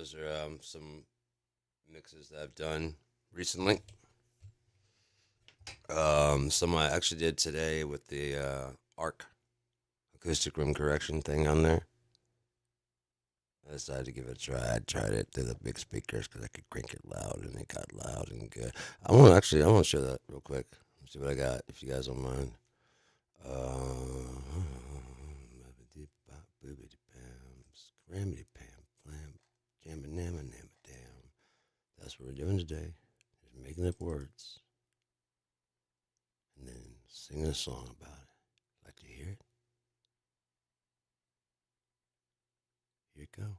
Those are some mixes that I've done recently. Some I actually did today with the ARC acoustic room correction thing on there. I decided to give it a try. I tried it through the big speakers because I could crank it loud, and it got loud and good. I want to show that real quick. See what I got, if you guys don't mind. Scrammity pam flam, jamma namma namma damn. That's what we're doing today. Just making up words and then singing a song about it. Like to hear it? Here you go.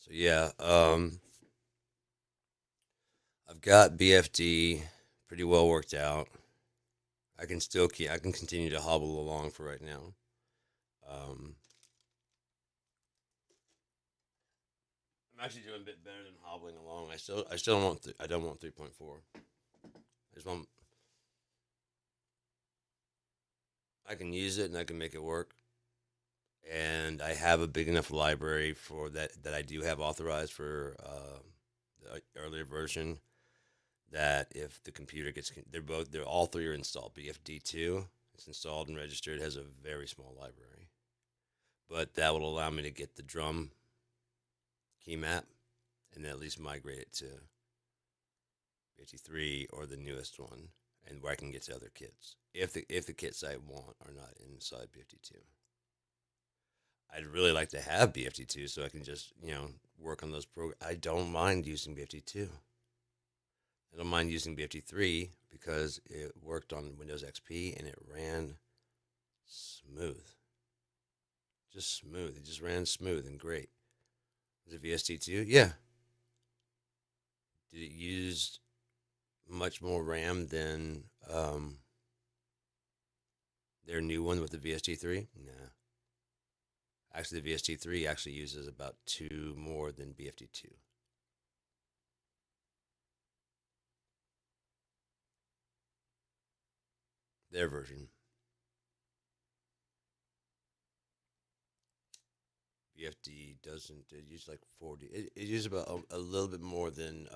So yeah, I've got BFD pretty well worked out. I can continue to hobble along for right now. Um, I'm actually doing a bit better than hobbling along. I still don't want I don't want 3.4. I just want I can use it and I can make it work. And I have a big enough library for that I do have authorized for the earlier version. That if the computer gets, they're all three are installed. BFD2, it's installed and registered. It has a very small library, but that will allow me to get the drum key map and then at least migrate it to 53 or the newest one. and where I can get to other kits. If the kits I want are not inside BFD2, I'd really like to have BFD2 so I can just work on those programs. I don't mind using BFD2. I don't mind using BFD3 because it worked on Windows XP and it ran smooth, just smooth. It just ran smooth and great. Was it VST2? Yeah. Did it use much more RAM than their new one with the VST3? Nah. Actually, the VST3 actually uses about two more than BFT2. Their version. BFD doesn't. It uses like 40. It uses about a little bit more than.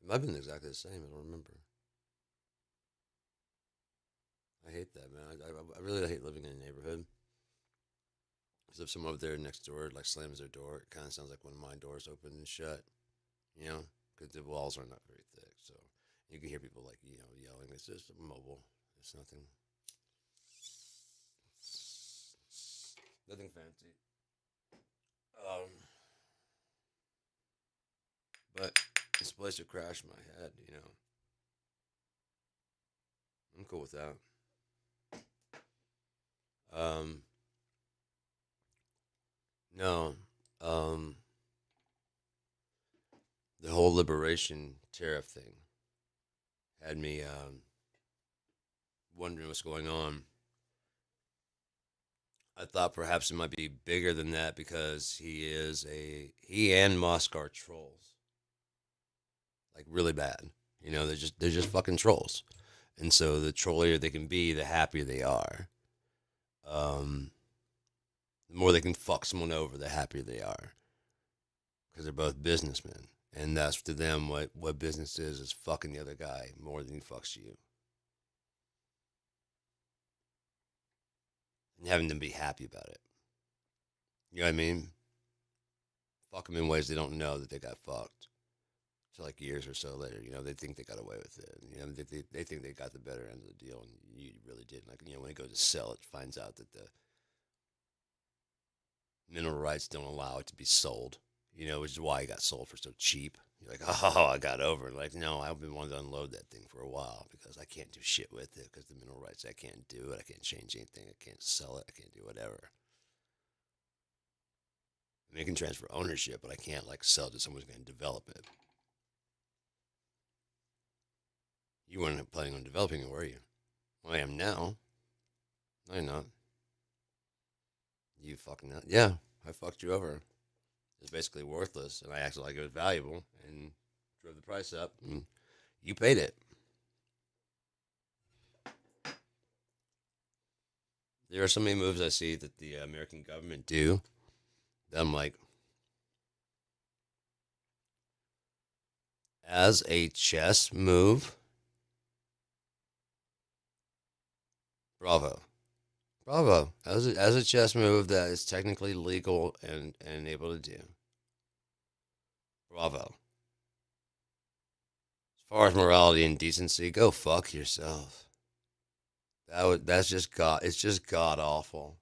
It might have been exactly the same. I don't remember. I hate that, man. I really hate living in a neighborhood. Because if someone over there next door like slams their door, it kind of sounds like one of my doors open and shut. You know, because the walls are not very thick, so you can hear people like yelling. It's just mobile. It's nothing fancy. Um, but it's a place to crash my head. I'm cool with that. Um, no, the whole liberation tariff thing had me wondering what's going on. I thought perhaps it might be bigger than that because he and Musk are trolls, like really bad. They're just fucking trolls, and so the trollier they can be, the happier they are. Um, the more they can fuck someone over, the happier they are because they're both businessmen, and that's to them what business is fucking the other guy more than he fucks you, and having them be happy about it. You know what I mean? Fuck them in ways they don't know that they got fucked. So like years or so later, they think they got away with it. They think they got the better end of the deal, and you really didn't. Like when it goes to sell, it finds out that the mineral rights don't allow it to be sold. Which is why it got sold for so cheap. You're like, oh, I got over it. Like, no, I've been wanting to unload that thing for a while because I can't do shit with it because the mineral rights, I can't do it. I can't change anything. I can't sell it. I can't do whatever. I mean, I can transfer ownership, but I can't like sell it to someone who's going to develop it. You weren't planning on developing it, were you? Well, I am now. No, you're not. You fucking not. Yeah, I fucked you over. It's basically worthless, and I acted like it was valuable and drove the price up, and you paid it. There are so many moves I see that the American government do that I'm like, as a chess move, bravo. Bravo. As a chess move that is technically legal and able to do. Bravo. As far as morality and decency, go fuck yourself. That's just god. It's just god awful.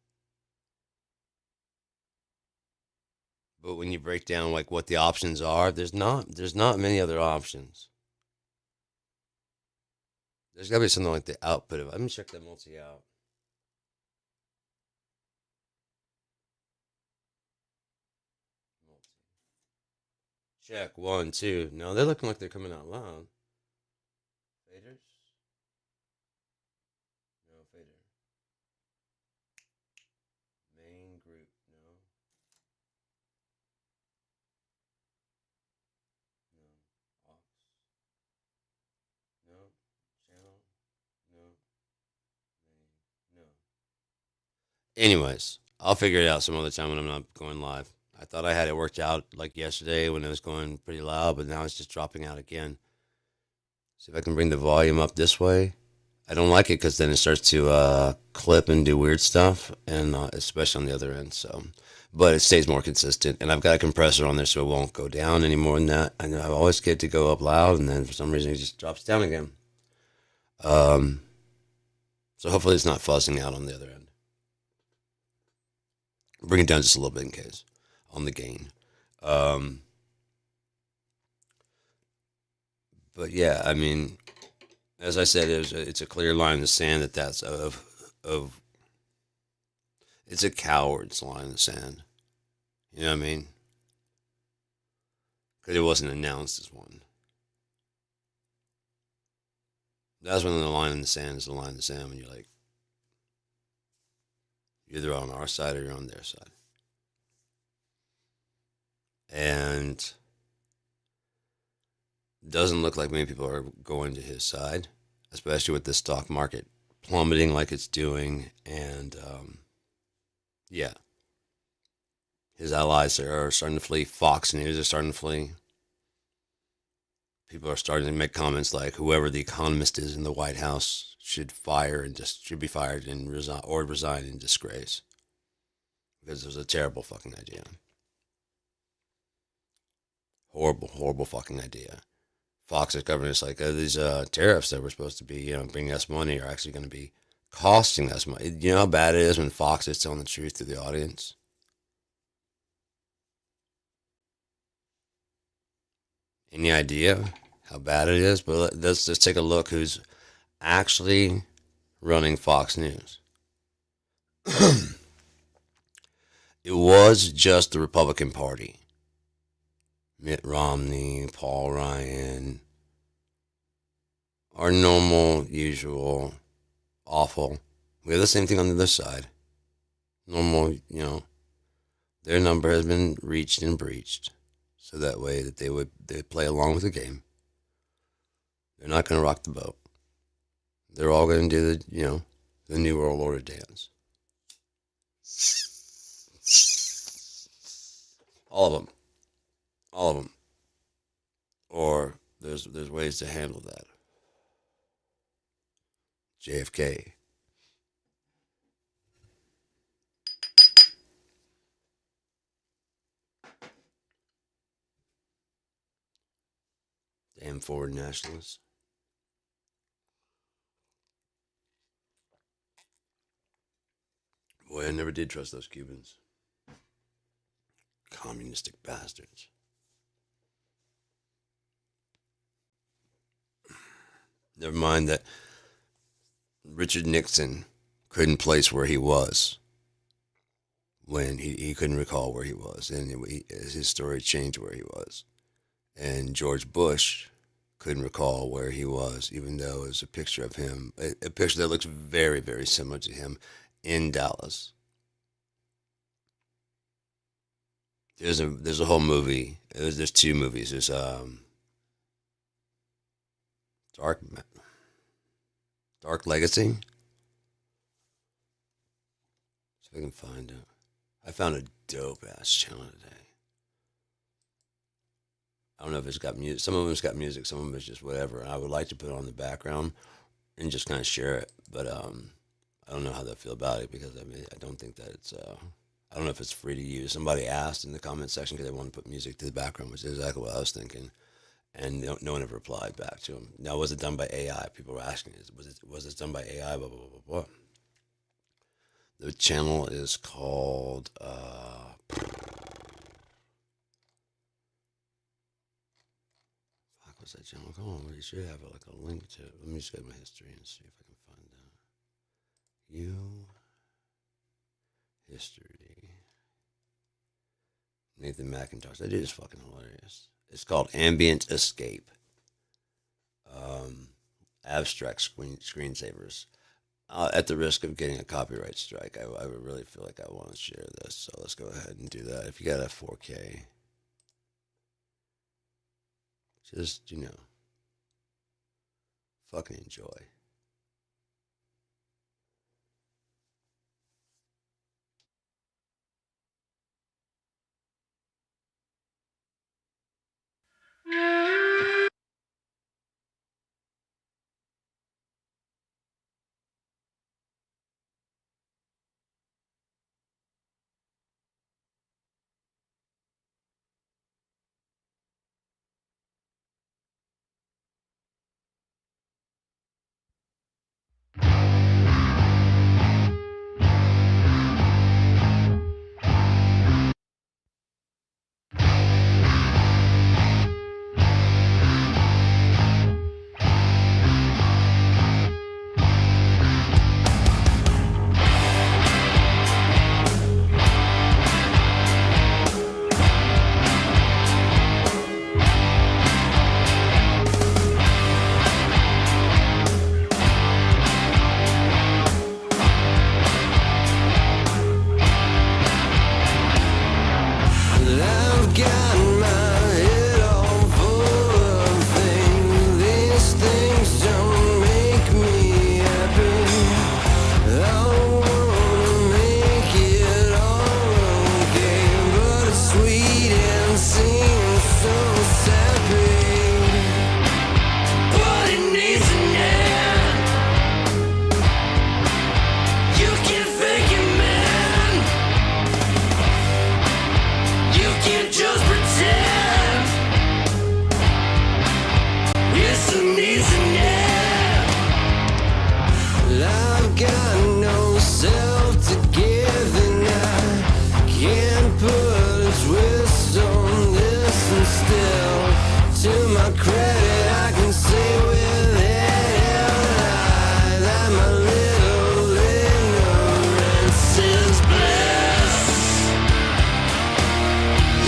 But when you break down like what the options are, there's not many other options. There's got to be something like the output of. Let me check that multi out. Multi. Check one, two. No, they're looking like they're coming out loud. Faders. No fader. Main group. No. No. Aux. No. Channel. No. Main. No. Anyways, I'll figure it out some other time when I'm not going live. I thought I had it worked out like yesterday when it was going pretty loud, but now it's just dropping out again. See if I can bring the volume up this way. I don't like it because then it starts to clip and do weird stuff, and especially on the other end. So, but it stays more consistent, and I've got a compressor on there so it won't go down any more than that. I know I always get to go up loud, and then for some reason it just drops down again. Um, so hopefully it's not fuzzing out on the other end. Bring it down just a little bit in case on the gain. Um, but yeah, I mean, as I said, it's a clear line in the sand that's of it's a coward's line in the sand. You know what I mean? Because it wasn't announced as one. That's when the line in the sand is the line in the sand when you're like, you're either on our side or you're on their side. And it doesn't look like many people are going to his side, especially with the stock market plummeting like it's doing. And yeah, his allies are starting to flee. Fox News is starting to flee. People are starting to make comments like whoever the economist is in the White House should fire and just should be fired and resign or resign in disgrace because it was a terrible fucking idea. Horrible, horrible fucking idea. Fox is covering this like these tariffs that were supposed to be, bringing us money are actually going to be costing us money. You know how bad it is when Fox is telling the truth to the audience? Any idea how bad it is? But let's just take a look who's actually running Fox News. It was just the Republican Party. Mitt Romney, Paul Ryan, our normal, usual, awful. We have the same thing on the other side. Normal, their number has been reached and breached. So that way that they play along with the game. They're not going to rock the boat. They're all going to do the New World Order dance. All of them. All of them. Or there's ways to handle that. JFK. Damn forward nationalists. Boy, I never did trust those Cubans. Communistic bastards. Never mind that Richard Nixon couldn't place where he was when he couldn't recall where he was, and his story changed where he was. And George Bush couldn't recall where he was, even though it was a picture of him, a picture that looks very, very similar to him in Dallas. There's a whole movie. There's two movies. There's Dark Dark Legacy. See if I can find it. I found a dope ass channel today. I don't know if it's got music. Some of them's got music. Some of them is just whatever. And I would like to put it on the background and just kind of share it. But I don't know how they feel about it because I mean I don't think that it's I don't know if it's free to use. Somebody asked in the comment section because they want to put music to the background, which is exactly what I was thinking. And no one ever replied back to them. Now, was it done by AI? People were asking, was it done by AI? Blah blah blah blah blah. The channel is called. Fuck, what's that channel called? You should have like a link to it. Let me just go to my history and see if I can find that. You history. Nathan McIntosh. That dude is fucking hilarious. It's called Ambient Escape. Um, Abstract screensavers. At the risk of getting a copyright strike, I would really feel like I want to share this. So let's go ahead and do that. If you got a 4K, just, fucking enjoy. I've got no self to give, and I can't put a twist on this. And still, to my credit, I can say with any lie that my little ignorance is bliss.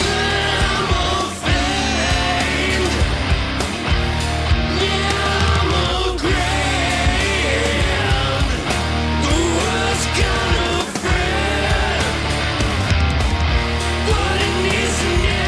Yeah, I'm offended. Yeah, I'm a grand. The world's got a friend, but it needs an end.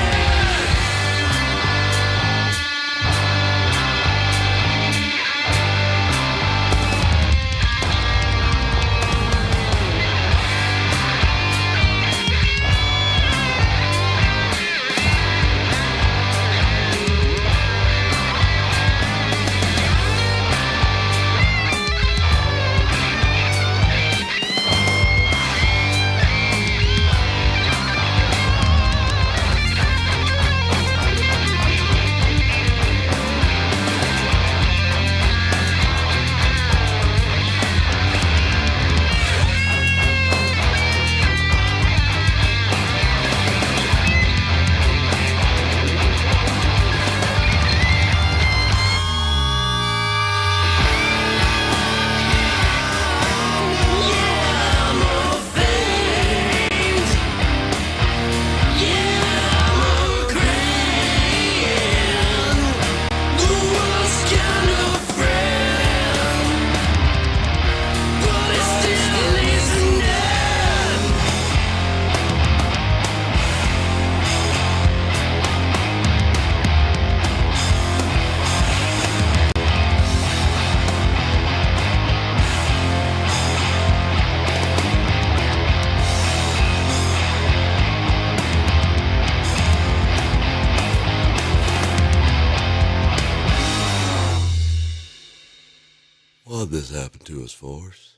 What'd this happen to us, Force?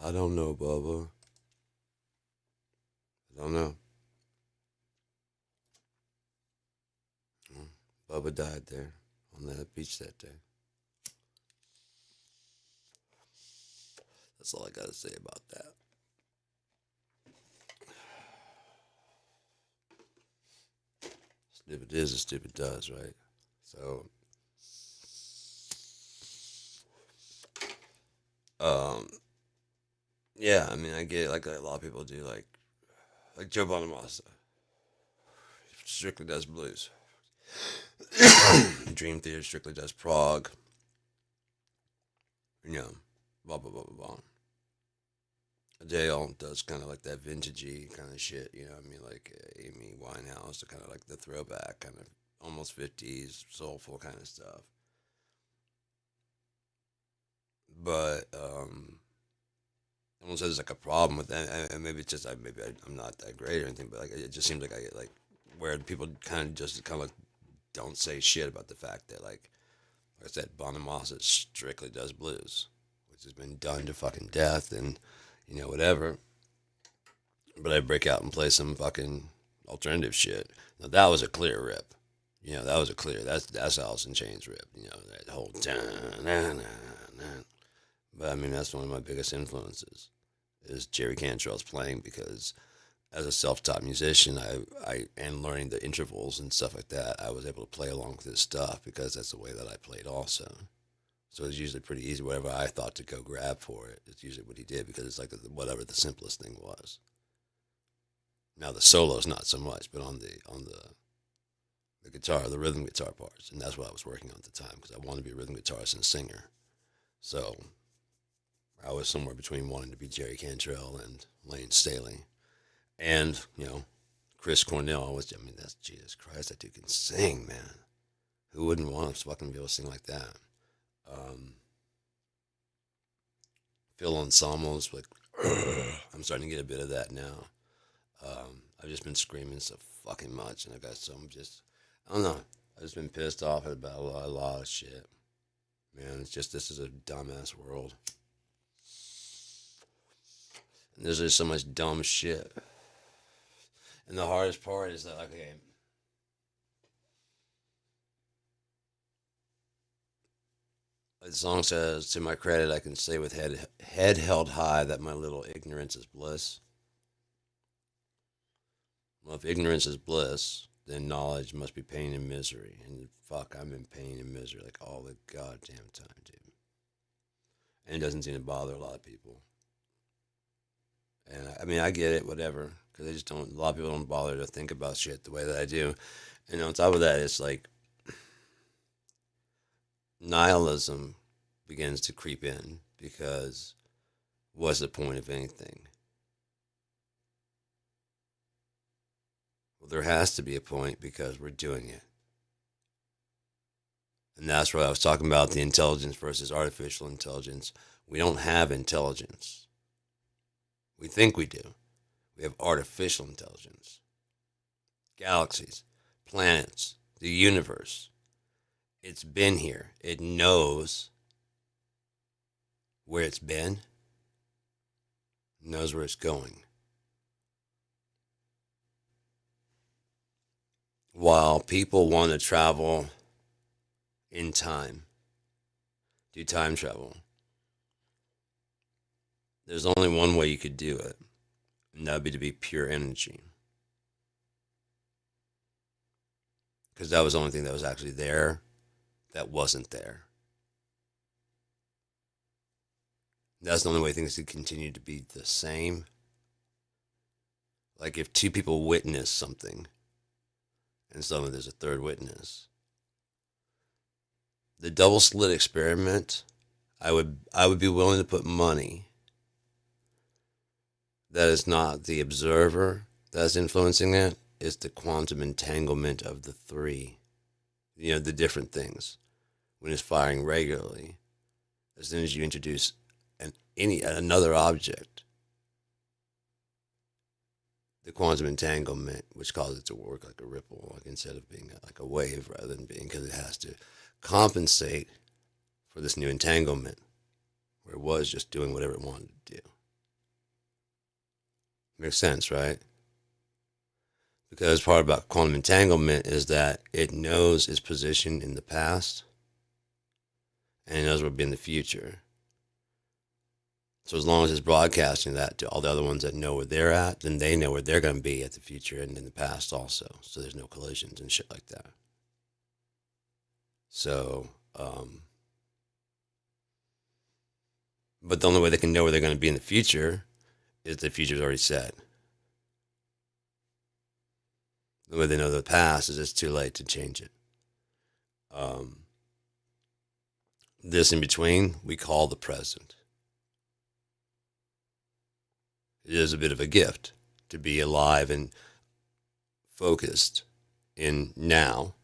I don't know, Bubba. I don't know. Bubba died there on that beach that day. That's all I gotta say about that. Stupid is as stupid does, right? So, um, yeah, I mean, I get it, like a lot of people do, like Joe Bonamassa, strictly does blues. Dream Theater strictly does prog. You know, blah blah blah blah blah. Adele does kind of like that vintagey kind of shit. You know, what I mean, like Amy Winehouse, kind of like the throwback, kind of almost 50s soulful kind of stuff. But almost says like a problem with that, and maybe it's just I'm not that great or anything, but like it just seems like I get like where people kind of like don't say shit about the fact that like I said, Bonamassa strictly does blues, which has been done to fucking death, and whatever. But I break out and play some fucking alternative shit. Now that was a clear rip. That was a clear. That's Alice in Chains rip. That whole dun, na, na, na. But I mean, that's one of my biggest influences is Jerry Cantrell's playing, because as a self-taught musician, I and learning the intervals and stuff like that, I was able to play along with his stuff because that's the way that I played also. So it's usually pretty easy. Whatever I thought to go grab for it, it's usually what he did, because it's like whatever the simplest thing was. Now the solos not so much, but on the guitar, the rhythm guitar parts, and that's what I was working on at the time, because I wanted to be a rhythm guitarist and a singer. So I was somewhere between wanting to be Jerry Cantrell and Lane Staley. And, Chris Cornell was, I mean, that's Jesus Christ, that dude can sing, man. Who wouldn't want to fucking be able to sing like that? Phil Anselmo's like, I'm starting to get a bit of that now. I've just been screaming so fucking much, and I got some I don't know. I've just been pissed off about a lot of shit. Man, it's just, this is a dumbass world. And there's just so much dumb shit. And the hardest part is that, okay, The song says, "To my credit, I can say with head held high that my little ignorance is bliss." Well, if ignorance is bliss, then knowledge must be pain and misery. And fuck, I'm in pain and misery like all the goddamn time, dude. And it doesn't seem to bother a lot of people. And I mean, I get it, whatever, because they just don't. A lot of people don't bother to think about shit the way that I do. And on top of that, it's like nihilism begins to creep in because what's the point of anything? Well, there has to be a point because we're doing it. And that's what I was talking about, the intelligence versus artificial intelligence. We don't have intelligence. We think we do. We have artificial intelligence. Galaxies, planets, the universe. It's been here. It knows where it's been, knows where it's going. While people want to travel in time, do time travel, there's only one way you could do it, and that would be to be pure energy. Because that was the only thing that was actually there that wasn't there. That's the only way things could continue to be the same. Like if two people witness something and suddenly there's a third witness. The double slit experiment, I would be willing to put money that is not the observer that's influencing it, it's the quantum entanglement of the three. The different things. When it's firing regularly, as soon as you introduce another object, the quantum entanglement, which causes it to work like a ripple, like instead of being like a wave, rather than being, because it has to compensate for this new entanglement, where it was just doing whatever it wanted to do. Makes sense, right? Because part about quantum entanglement is that it knows its position in the past and it knows what will be in the future. So as long as it's broadcasting that to all the other ones that know where they're at, then they know where they're going to be at the future and in the past also. So there's no collisions and shit like that. So, but the only way they can know where they're going to be in the future is the future's already set. The way they know the past is it's too late to change it. This in between, we call the present. It is a bit of a gift to be alive and focused in now.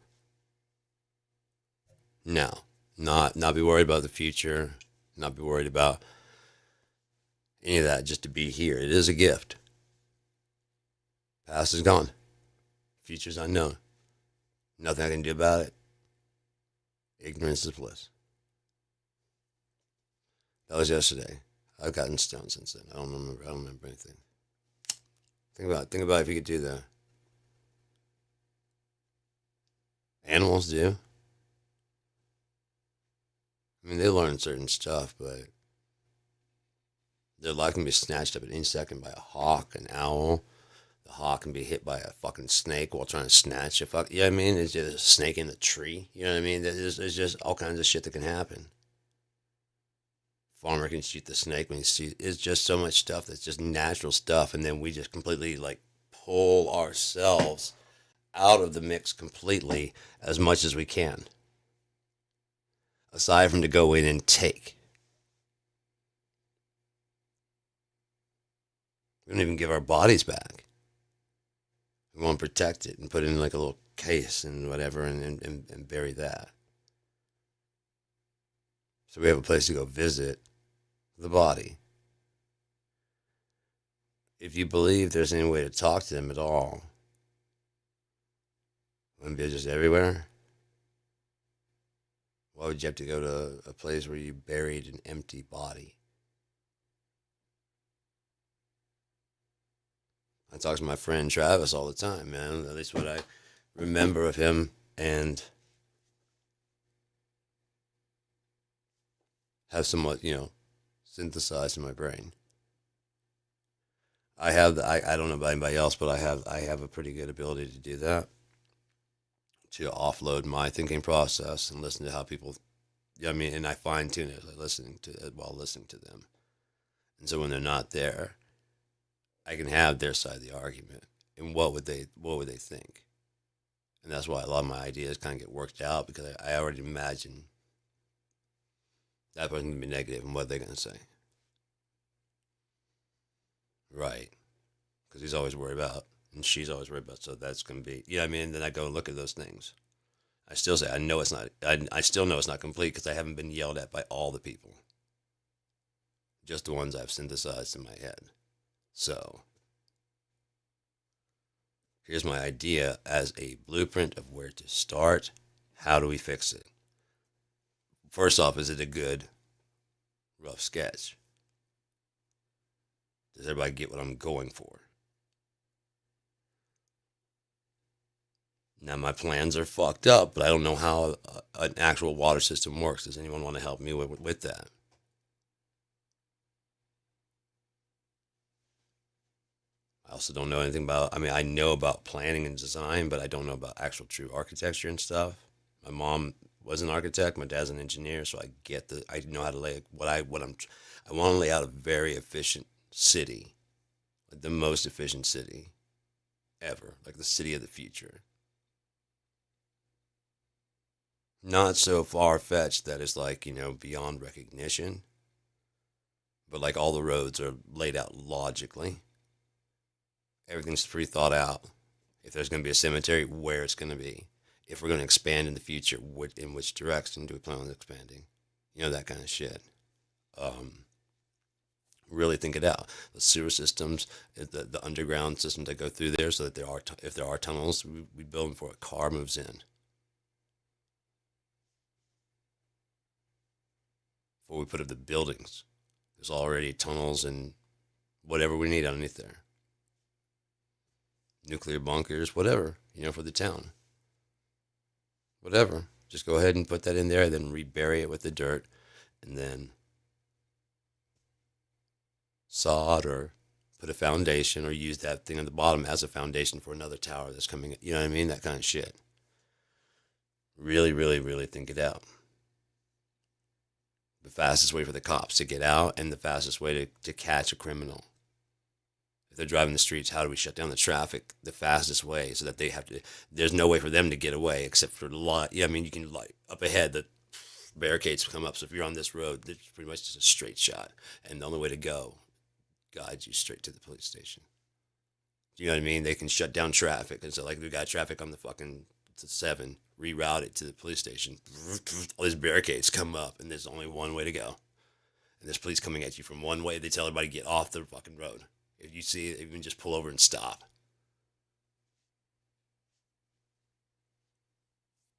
Now. Not be worried about the future, not be worried about any of that, just to be here. It is a gift. Past is gone. Future's unknown. Nothing I can do about it. Ignorance is bliss. That was yesterday. I've gotten stoned since then. I don't remember anything. Think about if you could do that. Animals do. I mean, they learn certain stuff, but their life can be snatched up at any second by a hawk, an owl. The hawk can be hit by a fucking snake while trying to snatch a fuck. You know what I mean? It's just a snake in the tree. You know what I mean? There's just all kinds of shit that can happen. Farmer can shoot the snake when he sees. It's just so much stuff that's just natural stuff, and then we just completely like pull ourselves out of the mix completely as much as we can. Aside from to go in and take. We don't even give our bodies back. We want to protect it and put it in like a little case and whatever and bury that. So we have a place to go visit the body. If you believe there's any way to talk to them at all, wouldn't be just everywhere? Why would you have to go to a place where you buried an empty body? I talk to my friend Travis all the time, man. At least what I remember of him. And have somewhat, synthesized in my brain. I don't know about anybody else, but I have a pretty good ability to do that, to offload my thinking process and listen to how people. Yeah, I mean, and I fine tune it listening to it while listening to them. And so when they're not there, I can have their side of the argument. And what would they think? And that's why a lot of my ideas kind of get worked out, because I already imagine that person's gonna be negative and what they're gonna say. Right. Because he's always worried about, and she's always worried about. So that's gonna be, you know what I mean. And then I go and look at those things. I still say I know it's not. I still know it's not complete because I haven't been yelled at by all the people, just the ones I've synthesized in my head. So here's my idea as a blueprint of where to start. How do we fix it? First off, is it a good rough sketch? Does everybody get what I'm going for? Now, my plans are fucked up, but I don't know how an actual water system works. Does anyone want to help me with that? I also don't know anything about, I mean, I know about planning and design, but I don't know about actual true architecture and stuff. My mom was an architect, my dad's an engineer, so I know how to lay I want to lay out a very efficient city, like the most efficient city ever, like the city of the future. Not so far fetched that it's like, beyond recognition, but like all the roads are laid out logically. Everything's pre thought out. If there's going to be a cemetery, where it's going to be. If we're going to expand in the future, in which direction do we plan on expanding? That kind of shit. Um, really think it out. The sewer systems, the underground systems that go through there, so that if there are tunnels, we build them before a car moves in. Before we put up the buildings, there's already tunnels and whatever we need underneath there. Nuclear bunkers, whatever, for the town. Whatever. Just go ahead and put that in there, then rebury it with the dirt, and then sod or put a foundation, or use that thing on the bottom as a foundation for another tower that's coming in. You know what I mean? That kind of shit. Really, really, really think it out. The fastest way for the cops to get out, and the fastest way to catch a criminal. If they're driving the streets, how do we shut down the traffic the fastest way, so that there's no way for them to get away except for yeah, I mean, you can, like, up ahead, the barricades come up. So if you're on this road, it's pretty much just a straight shot. And the only way to go guides you straight to the police station. You know what I mean? They can shut down traffic. And so, like, we got traffic on the fucking 7, reroute it to the police station. All these barricades come up, and there's only one way to go. And there's police coming at you from one way. They tell everybody to get off the fucking road. If you see it, even just pull over and stop.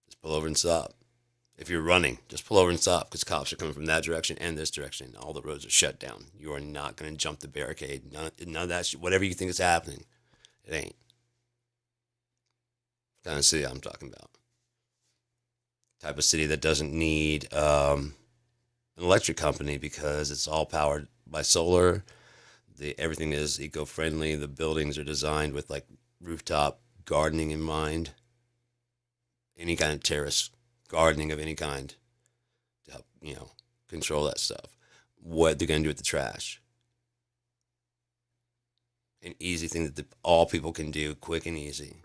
Just pull over and stop. If you're running, just pull over and stop, because cops are coming from that direction and this direction. And all the roads are shut down. You are not going to jump the barricade. None of that shit. Whatever you think is happening, it ain't. Kind of city I'm talking about. Type of city that doesn't need an electric company, because it's all powered by solar. Everything is eco-friendly. The buildings are designed with, like, rooftop gardening in mind. Any kind of terrace gardening of any kind to help, control that stuff. What they're going to do with the trash. An easy thing that all people can do, quick and easy.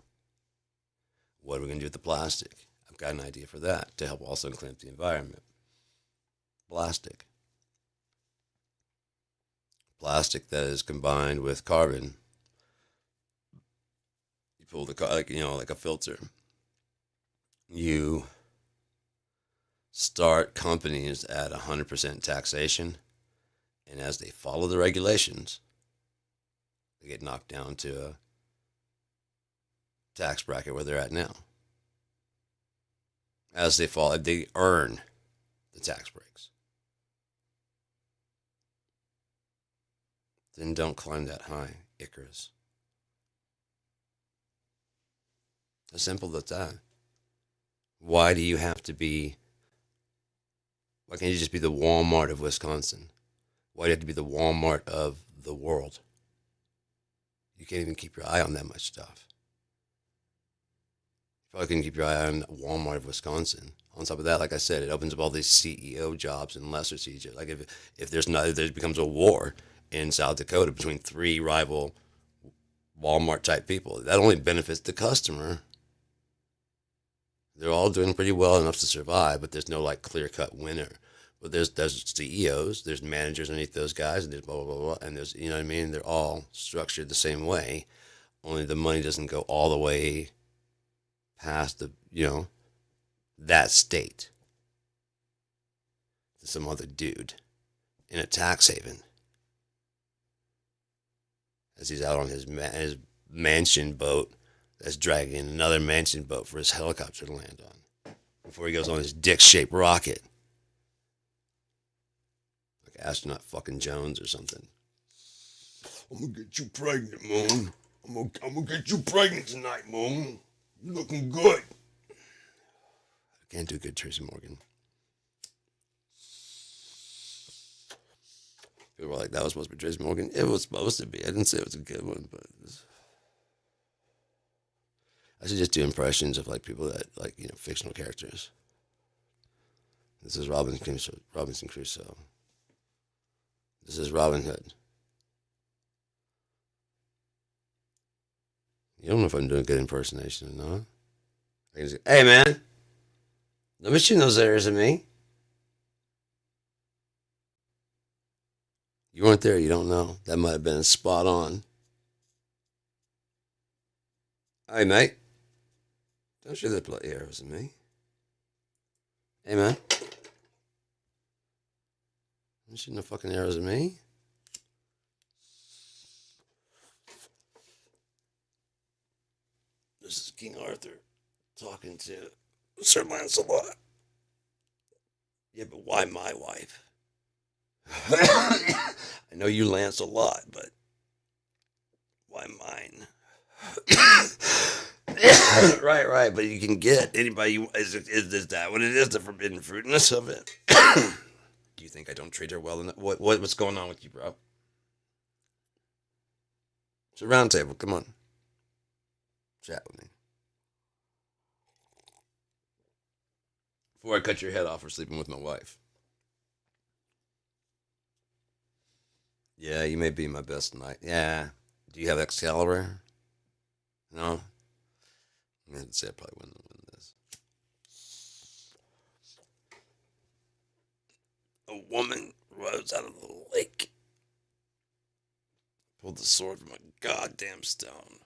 What are we going to do with the plastic? I've got an idea for that, to help also clean up the environment. Plastic. Plastic that is combined with carbon. You pull the like a filter. You start companies at 100% taxation, and as they follow the regulations, they get knocked down to a tax bracket where they're at now. As they fall, they earn the tax breaks. Then don't climb that high, Icarus. As simple as that. Why do you have to be Why can't you just be the Walmart of Wisconsin? Why do you have to be the Walmart of the world? You can't even keep your eye on that much stuff. You probably couldn't keep your eye on Walmart of Wisconsin. On top of that, like I said, it opens up all these CEO jobs and lesser CEOs. Like if there's not, if there becomes a war in South Dakota between three rival Walmart type people, that only benefits the customer. They're all doing pretty well enough to survive, but there's no like clear cut winner. But there's CEOs, there's managers underneath those guys, and there's blah blah blah, and there's you know what I mean. They're all structured the same way, only the money doesn't go all the way past the that state to some other dude in a tax haven as he's out on his mansion boat that's dragging another mansion boat for his helicopter to land on before he goes on his dick-shaped rocket. Like astronaut fucking Jones or something. I'm gonna get you pregnant, Moon. I'm gonna get you pregnant tonight, Moon. You're looking good. I can't do good Tracy Morgan. People were like, that was supposed to be Tracy Morgan. It was supposed to be. I didn't say it was a good one, but I should just do impressions of like people that like fictional characters. This is Robinson Crusoe. This is Robin Hood. You don't know if I'm doing a good impersonation or not. I can say, hey man, let me shoot those areas at me. You weren't there, you don't know. That might have been spot on. Hey mate, don't shoot the bloody arrows at me. Hey man, don't shoot no fucking arrows at me. This is King Arthur talking to Sir Lancelot. Yeah, but why my wife? I know you Lance a lot, but why mine? Right. But you can get anybody. Is that what it is? The forbidden fruitness of it? Do you think I don't treat her well enough? What's going on with you, bro? It's a round table. Come on, chat with me. Before I cut your head off for sleeping with my wife. Yeah, you may be my best knight. Yeah. Do you have Excalibur? No? I'd say I probably wouldn't win this. A woman rose out of the lake. Pulled the sword from a goddamn stone.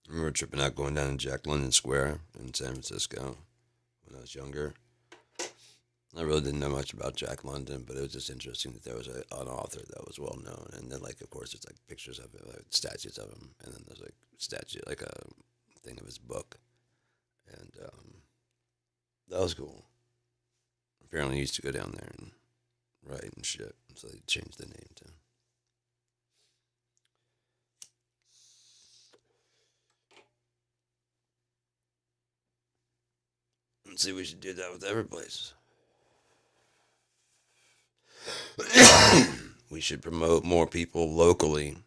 I remember tripping out going down to Jack London Square in San Francisco when I was younger. I really didn't know much about Jack London, but it was just interesting that there was an author that was well known. And then, like, of course, there's like pictures of him, like statues of him, and then there's like like a thing of his book, and that was cool. Apparently, he used to go down there and write and shit, so they changed the name to. And see, we should do that with every place. We should promote more people locally.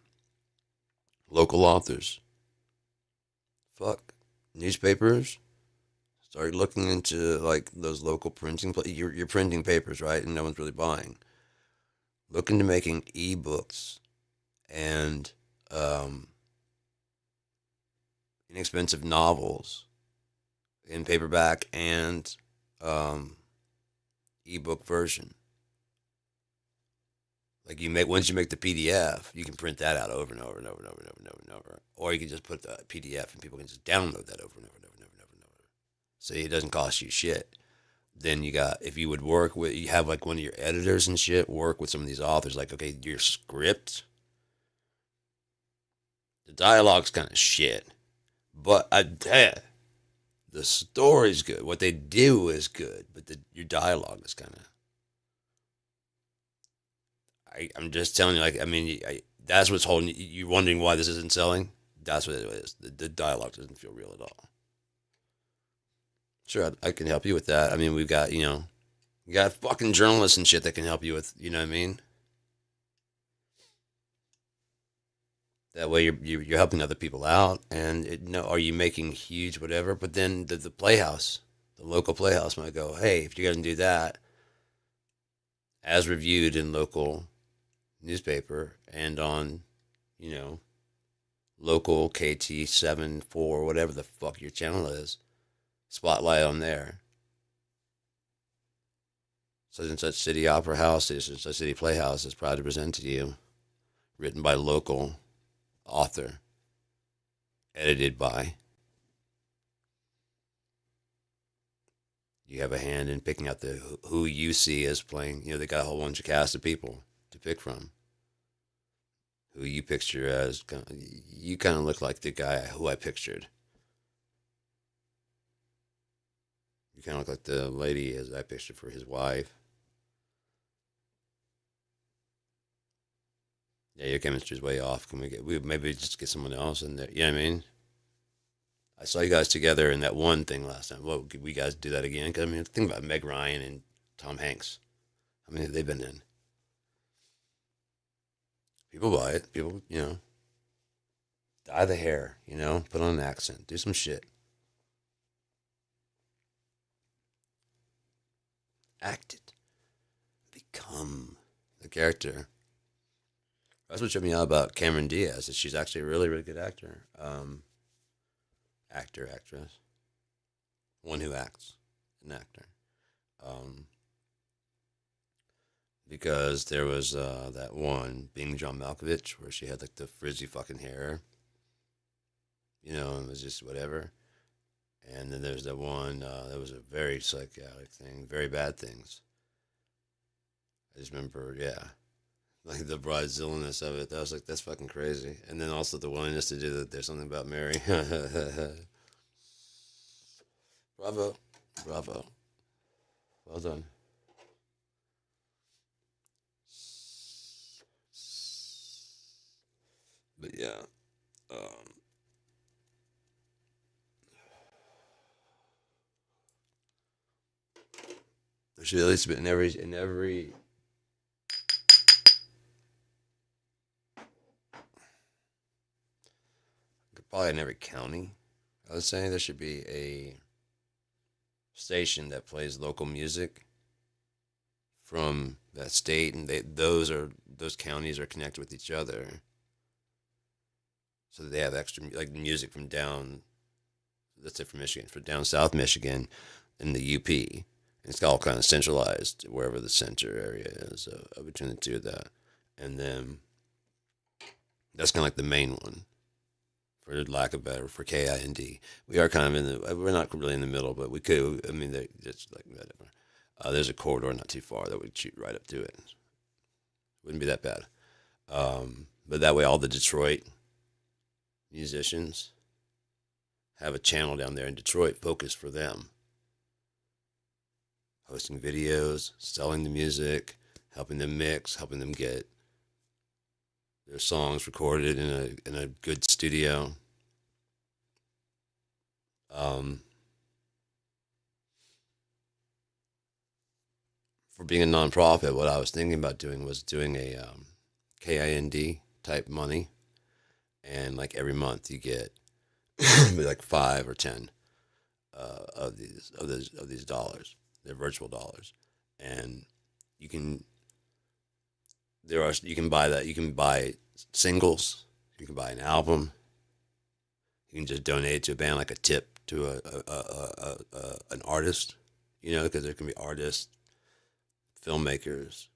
Local authors. Fuck. Newspapers. Start looking into like those local printing. You're printing papers, right? And no one's really buying. Look into making ebooks and inexpensive novels in paperback and ebook version. Like once you make the PDF, you can print that out over and over and over and over and over and over and over. Or you can just put the PDF and people can just download that over and over and over and over and over and over. So it doesn't cost you shit. Then if you would you have like one of your editors and shit work with some of these authors, like, okay, your script, the dialogue's kind of shit. But the story's good. What they do is good, but your dialogue is kind of. I'm just telling you, like, I mean, that's what's holding you. You're wondering why this isn't selling. That's what it is. The dialogue doesn't feel real at all. Sure, I can help you with that. I mean, we've got, you got fucking journalists and shit that can help you with, you know what I mean? That way you're helping other people out. And no, are you making huge whatever? But then the playhouse, the local playhouse might go, hey, if you're going to do that, as reviewed in local newspaper and on, you know, local KT74, whatever the fuck your channel is, spotlight on there. Such and such City Opera House, such and such City Playhouse is proud to present to you, written by local author, edited by. You have a hand in picking out the who you see as playing. You know, they got a whole bunch of cast of people to pick from. Who you picture as, you kind of look like the guy who I pictured. You kind of look like the lady as I pictured for his wife. Yeah, your chemistry's way off. Can we maybe just get someone else in there? You know what I mean? I saw you guys together in that one thing last time. Well, could we guys do that again? Because I mean, think about Meg Ryan and Tom Hanks. How many have they been in? People buy it. People, dye the hair. Put on an accent. Do some shit. Act it. Become the character. That's what showed me out about Cameron Diaz. That she's actually a really, really good actor. Actress. One who acts, an actor. Um, because there was that one, being John Malkovich, where she had like the frizzy fucking hair, and it was just whatever. And then there's that one that was a very psychotic thing, very bad things. I just remember, yeah, like the bridezilliness of it. That was like, that's fucking crazy. And then also the willingness to do that. There's something about Mary. Bravo, bravo, well done. But yeah, um, there should at least be in every probably in every county. I would say there should be a station that plays local music from that state, and those counties are connected with each other, so that they have extra like music from down. Let's say from Michigan, from down South Michigan, in the UP. It's all kind of centralized wherever the center area is between the two of that, and then that's kind of like the main one, for lack of better, for KIND. We are kind of we're not really in the middle, but we could. I mean, it's like whatever. There's a corridor not too far that would shoot right up to it. Wouldn't be that bad. But that way, all the Detroit musicians have a channel down there in Detroit focused for them, hosting videos, selling the music, helping them mix, helping them get their songs recorded in a good studio. Um, for being a nonprofit, what I was thinking about doing was doing a KIND type money, and like every month you get like 5 or 10 of these dollars. They're virtual dollars, and you can you can buy that. You can buy singles. You can buy an album. You can just donate to a band, like a tip to an artist. Because there can be artists, filmmakers.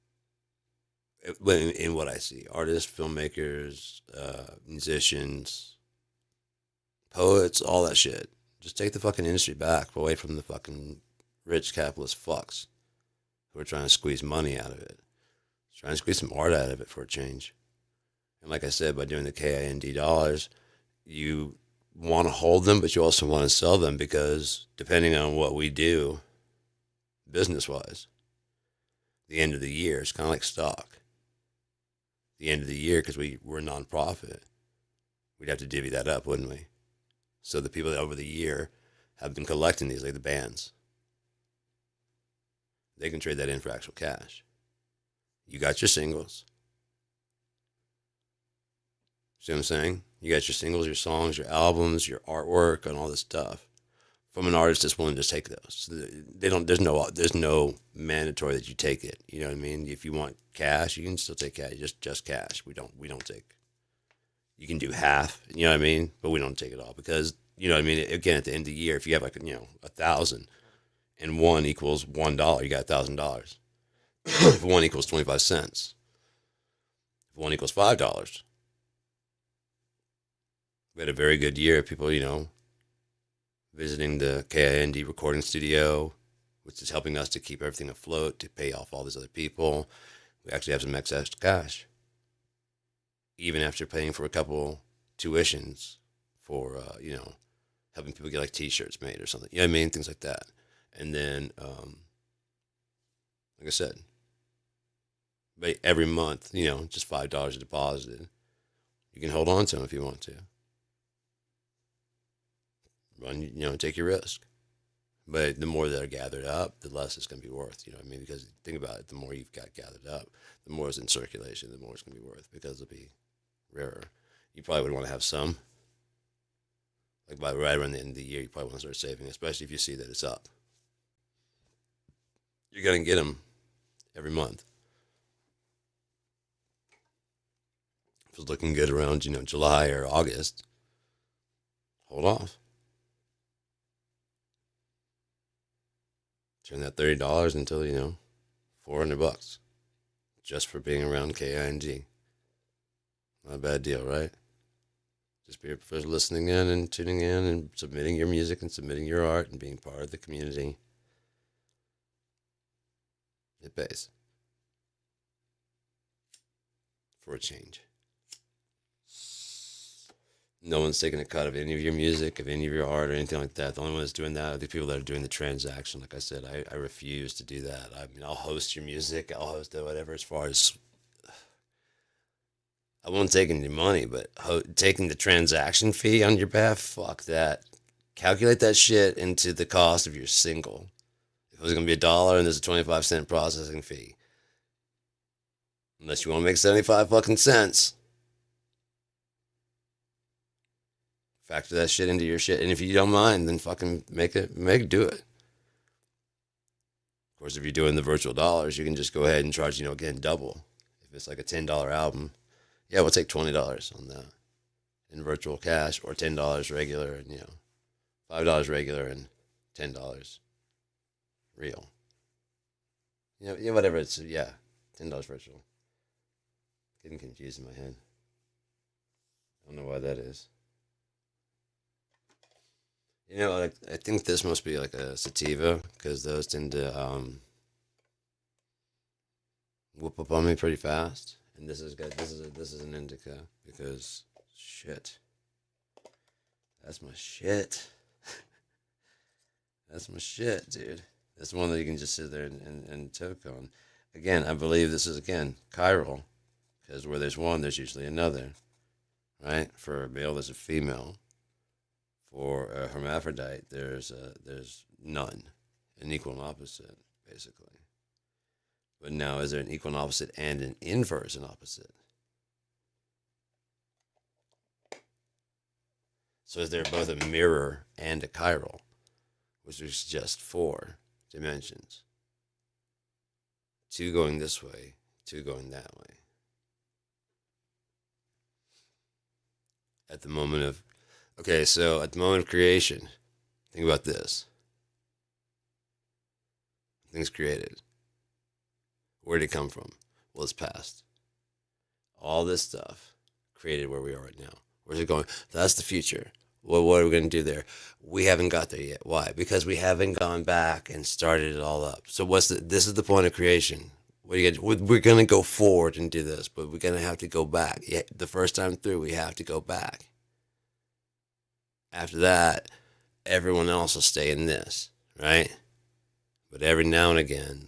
In what I see, artists, filmmakers, musicians, poets, all that shit. Just take the fucking industry back, away from the fucking rich capitalist fucks who are trying to squeeze money out of it. Trying to squeeze some art out of it for a change. And like I said, by doing the KIND dollars, you want to hold them, but you also want to sell them, because depending on what we do, business wise, the end of the year, it's kind of like stock. the end of the year, because we're a nonprofit, we'd have to divvy that up, wouldn't we? So the people that over the year have been collecting these, like the bands, they can trade that in for actual cash. You got your singles. See what I'm saying? You got your singles, your songs, your albums, your artwork, and all this stuff from an artist that's willing to take those. So they don't. There's no mandatory that you take it. You know what I mean? If you want cash, you can still take cash. Just cash. We don't take. You can do half. You know what I mean? But we don't take it all because you know what I mean. Again, at the end of the year, if you have like 1,000 and one equals $1, you got $1,000. If one equals 25 cents, if one equals $5. We had a very good year of people, visiting the KIND recording studio, which is helping us to keep everything afloat, to pay off all these other people. We actually have some excess cash, even after paying for a couple tuitions for, helping people get like T-shirts made or something. You know what I mean? Things like that. And then, like I said, but every month, just $5 deposited. You can hold on to them if you want to. Take your risk. But the more that are gathered up, the less it's going to be worth. You know what I mean? Because think about it, the more you've got gathered up, the more it's in circulation, the more it's going to be worth because it'll be rarer. You probably would want to have some. Like right around the end of the year, you probably want to start saving, especially if you see that it's up. You're going to get them every month. If it's looking good around, July or August, hold off. Turn that $30 until, $400 just for being around KING. Not a bad deal, right? Just be for listening in and tuning in and submitting your music and submitting your art and being part of the community. It pays. For a change. No one's taking a cut of any of your music, of any of your art, or anything like that. The only one that's doing that are the people that are doing the transaction. Like I said, I refuse to do that. I mean, I'll host your music, I'll host it, whatever. As far as I won't take any money, but taking the transaction fee on your behalf, fuck that. Calculate that shit into the cost of your single. If it was gonna be $1 and there's a 25-cent processing fee, unless you want to make 75 fucking cents. Factor that shit into your shit. And if you don't mind, then fucking do it. Of course, if you're doing the virtual dollars, you can just go ahead and charge, again, double. If it's like a $10 album, yeah, we'll take $20 on that in virtual cash, or $10 regular, and, $5 regular and $10 real. Whatever it's, yeah, $10 virtual. Getting confused in my head. I don't know why that is. I think this must be like a sativa because those tend to whoop up on me pretty fast. And this is good. This is an indica because shit. That's my shit. That's my shit, dude. That's one that you can just sit there and toke on. Again, I believe this is again chiral because where there's one, there's usually another. Right? For a male, there's a female. For a hermaphrodite, there's none, an equal and opposite, basically. But now, is there an equal and opposite and an inverse and opposite? So is there both a mirror and a chiral, which is just 4 dimensions? 2 going this way, 2 going that way. At the moment of creation, think about this. Things created. Where did it come from? Well, it's past. All this stuff created where we are right now. Where's it going? That's the future. Well, what are we going to do there? We haven't got there yet. Why? Because we haven't gone back and started it all up. So this is the point of creation. We're going to go forward and do this, but we're going to have to go back. Yeah, the first time through, we have to go back. After that, everyone else will stay in this, right? But every now and again,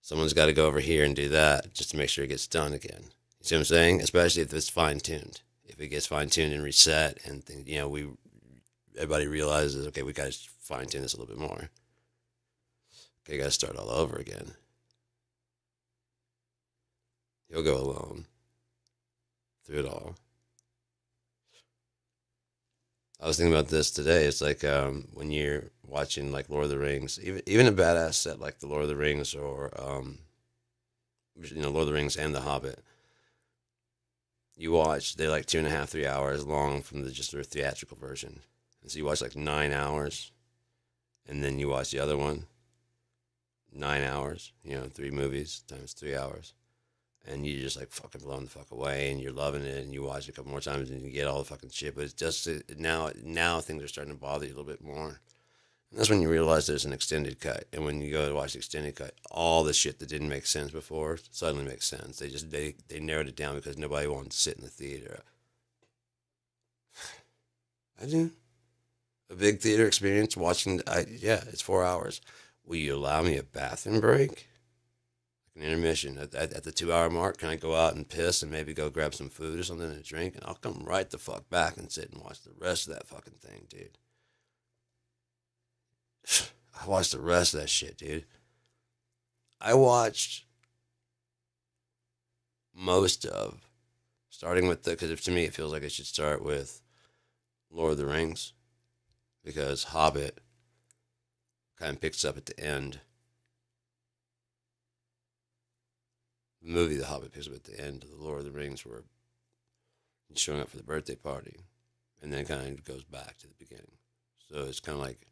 someone's got to go over here and do that just to make sure it gets done again. You see what I'm saying? Especially if it's fine tuned. If it gets fine tuned and reset, and we everybody realizes, okay, we got to fine tune this a little bit more. Okay, got to start all over again. He'll go alone through it all. I was thinking about this today. It's like when you're watching like Lord of the Rings, even a badass set like the Lord of the Rings or Lord of the Rings and The Hobbit. You watch, they're like 2.5, 3 hours long from just their theatrical version. And so you watch like 9 hours, and then you watch the other one, 9 hours. 3 movies times 3 hours, and you just like fucking blown the fuck away, and you're loving it, and you watch it a couple more times, and you get all the fucking shit. But it's just now things are starting to bother you a little bit more. And that's when you realize there's an extended cut, and when you go to watch the extended cut, all the shit that didn't make sense before suddenly makes sense. They narrowed it down because nobody wanted to sit in the theater. I do a big theater experience watching. Yeah, it's 4 hours. Will you allow me a bathroom break? An intermission at the 2 hour mark? Can I go out and piss and maybe go grab some food or something and drink? And I'll come right the fuck back and sit and watch the rest of that fucking thing, dude. I watched the rest of that shit, dude. I watched most of, starting with because to me it feels like it should start with Lord of the Rings, because Hobbit kind of picks up at the end. The movie The Hobbit picks up at the end of the Lord of the Rings, where he's showing up for the birthday party, and then kind of goes back to the beginning. So it's kind of like,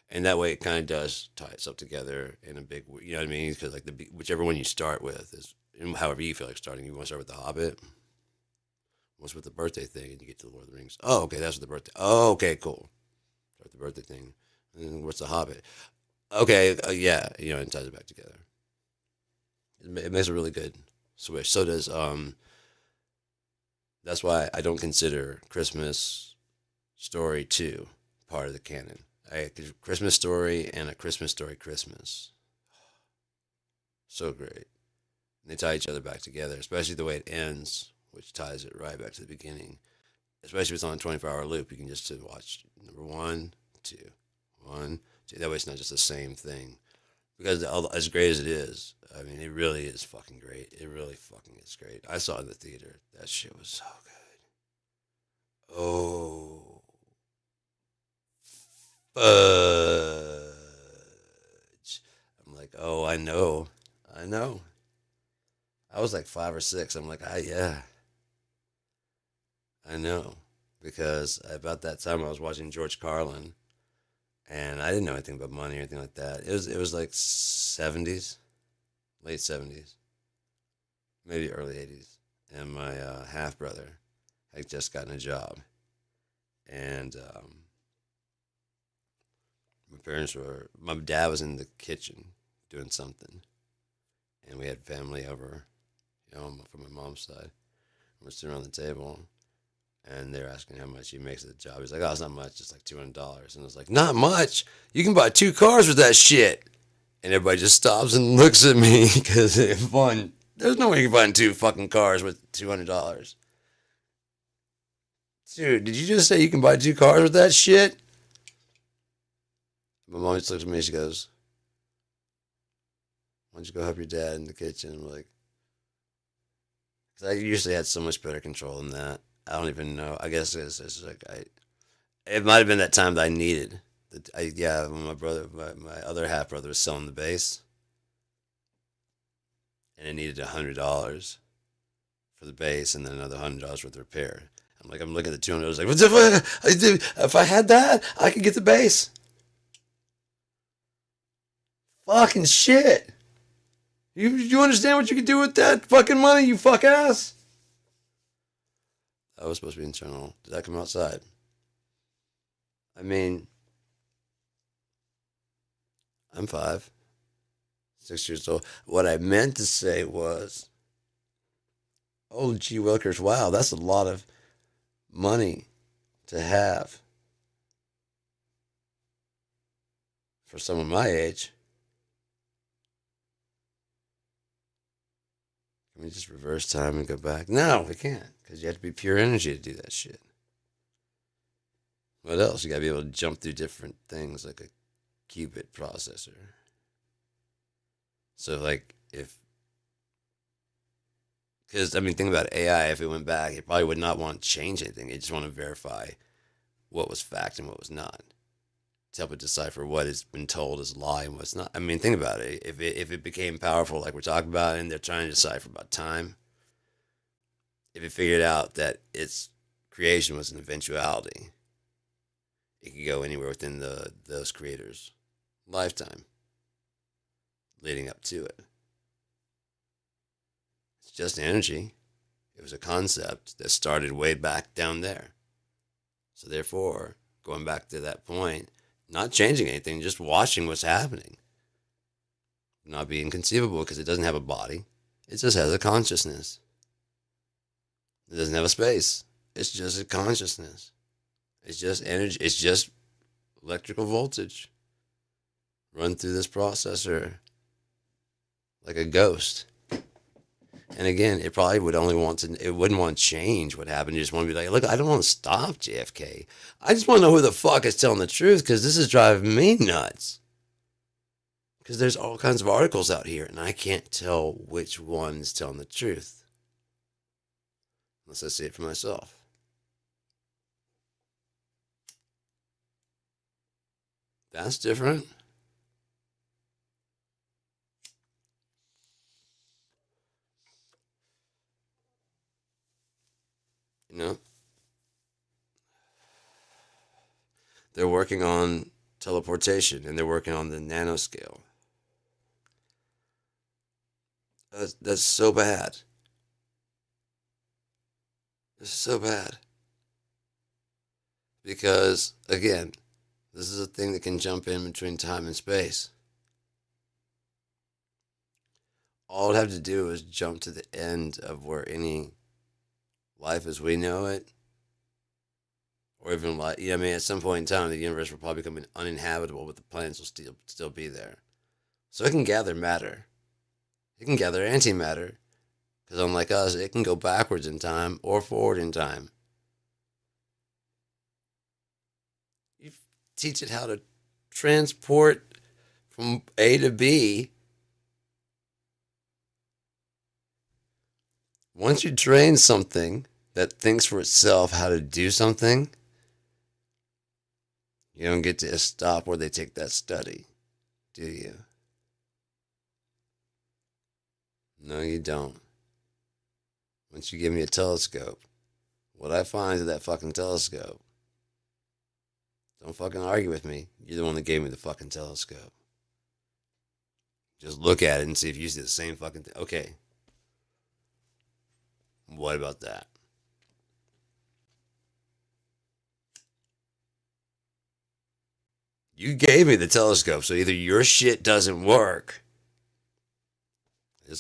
and that way it kind of does tie itself together in a big, you know what I mean? Because like whichever one you start with is, however you feel like starting. You want to start with The Hobbit, what's with the birthday thing, and you get to the Lord of the Rings. Oh, okay, that's what the birthday. Oh, okay, cool. Start with the birthday thing, and then what's The Hobbit? Okay, yeah, it ties it back together. It makes a really good switch. So does That's why I don't consider Christmas Story 2 part of the canon. Christmas Story and A Christmas Story Christmas. So great. And they tie each other back together, especially the way it ends, which ties it right back to the beginning. Especially if it's on a 24-hour loop, you can just watch number one, two, one, two. That way it's not just the same thing. Because as great as it is, I mean, it really is fucking great. It really fucking is great. I saw it in the theater. That shit was so good. Oh, fudge. I'm like, oh, I know. I know. I was like 5 or 6. I'm like, yeah, I know. Because about that time I was watching George Carlin, and I didn't know anything about money or anything like that. It was like 70s, late 70s, maybe early 80s, and my half brother had just gotten a job, and my dad was in the kitchen doing something, and we had family over, from my mom's side. We're sitting around the table, and they're asking how much he makes at the job. He's like, "Oh, it's not much. It's like $200." And I was like, "Not much. You can buy 2 cars with that shit." And everybody just stops and looks at me because it's fun. There's no way you can buy 2 fucking cars with $200. Dude, did you just say you can buy 2 cars with that shit? My mom just looks at me. She goes, "Why don't you go help your dad in the kitchen?" I'm like, because I usually had so much better control than that. I don't even know. I guess it's like it might have been that time that I needed. Yeah, when my other half brother was selling the bass, and it needed $100 for the bass, and then another $100 for the repair. I'm looking at the $200, like, if I had that, I could get the bass. Fucking shit. You understand what you could do with that fucking money, you fuck ass? That was supposed to be internal. Did that come outside? I mean, I'm 5, 6 years old. What I meant to say was, oh, gee willikers, wow, that's a lot of money to have for someone my age. Can we just reverse time and go back? No, we can't, because you have to be pure energy to do that shit. What else? You gotta be able to jump through different things like a qubit processor. So, like, if, because, I mean, think about AI. If it went back, it probably would not want to change anything. It just want to verify what was fact and what was not, to help it decipher what has been told is lie and what's not. I mean, think about it. If it became powerful, like we're talking about, and they're trying to decipher about time, if it figured out that its creation was an eventuality, it could go anywhere within those creators' lifetime leading up to it. It's just energy. It was a concept that started way back down there. So therefore, going back to that point, not changing anything, just watching what's happening. Not be inconceivable because it doesn't have a body. It just has a consciousness. It doesn't have a space. It's just a consciousness. It's just energy. It's just electrical voltage run through this processor like a ghost. And again, it probably would only want to, it wouldn't want to change what happened. You just want to be like, look, I don't want to stop JFK. I just want to know who the fuck is telling the truth because this is driving me nuts. Because there's all kinds of articles out here and I can't tell which one is telling the truth unless I see it for myself. That's different. You know, they're working on teleportation and they're working on the nanoscale. That's so bad. It's so bad. Because, again, this is a thing that can jump in between time and space. All it have to do is jump to the end of where any life as we know it, or even like, I mean, at some point in time, the universe will probably become uninhabitable, but the planets will still be there. So it can gather matter. It can gather antimatter, because unlike us, it can go backwards in time or forward in time. You teach it how to transport from A to B. Once you train something that thinks for itself how to do something, you don't get to stop where they take that study, do you? No, you don't. Once you give me a telescope, what I find is that fucking telescope. Don't fucking argue with me. You're the one that gave me the fucking telescope. Just look at it and see if you see the same fucking thing. Okay. What about that? You gave me the telescope, so either your shit doesn't work.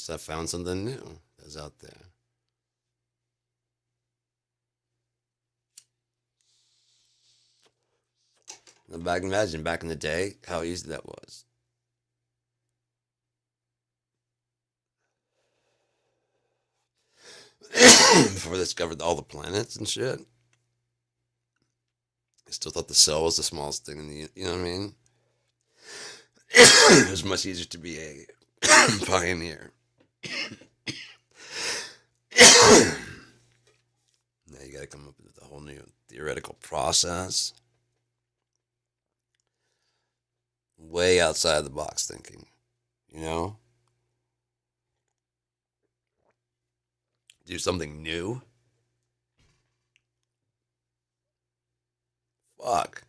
I found something new that's out there. Imagine back in the day how easy that was. Before they discovered all the planets and shit. I still thought the cell was the smallest thing in the, you know what I mean? It was much easier to be a pioneer. Now you gotta come up with a whole new theoretical process. Way outside the box thinking, you know? Do something new. Fuck.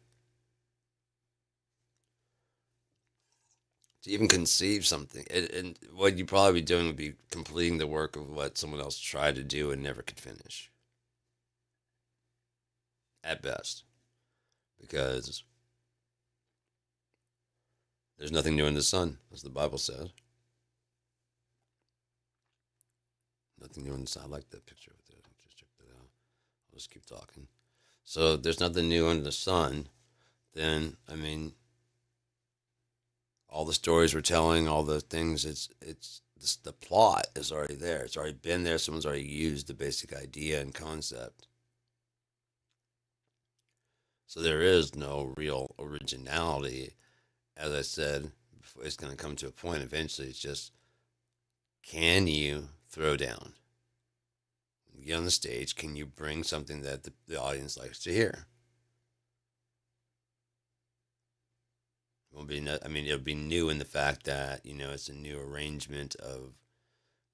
To even conceive something. And what you'd probably be doing would be completing the work of what someone else tried to do and never could finish. At best. Because there's nothing new in the sun, as the Bible says. Nothing new in the sun. I like that picture with it. Just check that out. I'll just keep talking. So there's nothing new under the sun. Then, I mean, all the stories we're telling, all the things, it's the plot is already there. It's already been there. Someone's already used the basic idea and concept. So there is no real originality. As I said, it's going to come to a point eventually. It's just, can you throw down? You get on the stage, can you bring something that the audience likes to hear? It won't be, I mean, it'll be new in the fact that, it's a new arrangement of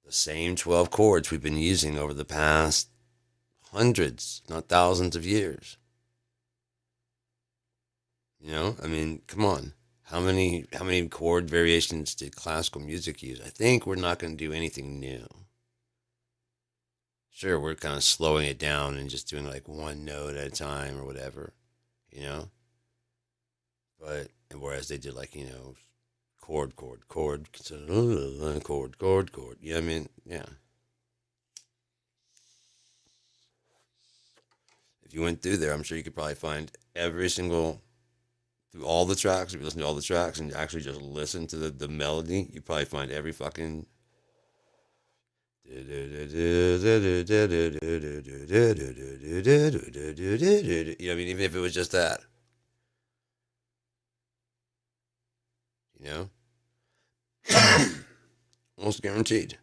the same 12 chords we've been using over the past hundreds, not thousands of years. I mean, come on. How many chord variations did classical music use? I think we're not going to do anything new. Sure, we're kind of slowing it down and just doing like one note at a time or whatever, you know. But whereas they did like chord, chord, chord, chord, chord, chord. Yeah, I mean, yeah. If you went through there, I'm sure you could probably find every single through all the tracks. If you listen to all the tracks and actually just listen to the melody, you probably find every fucking. I mean, even if it was just that, you know, almost guaranteed.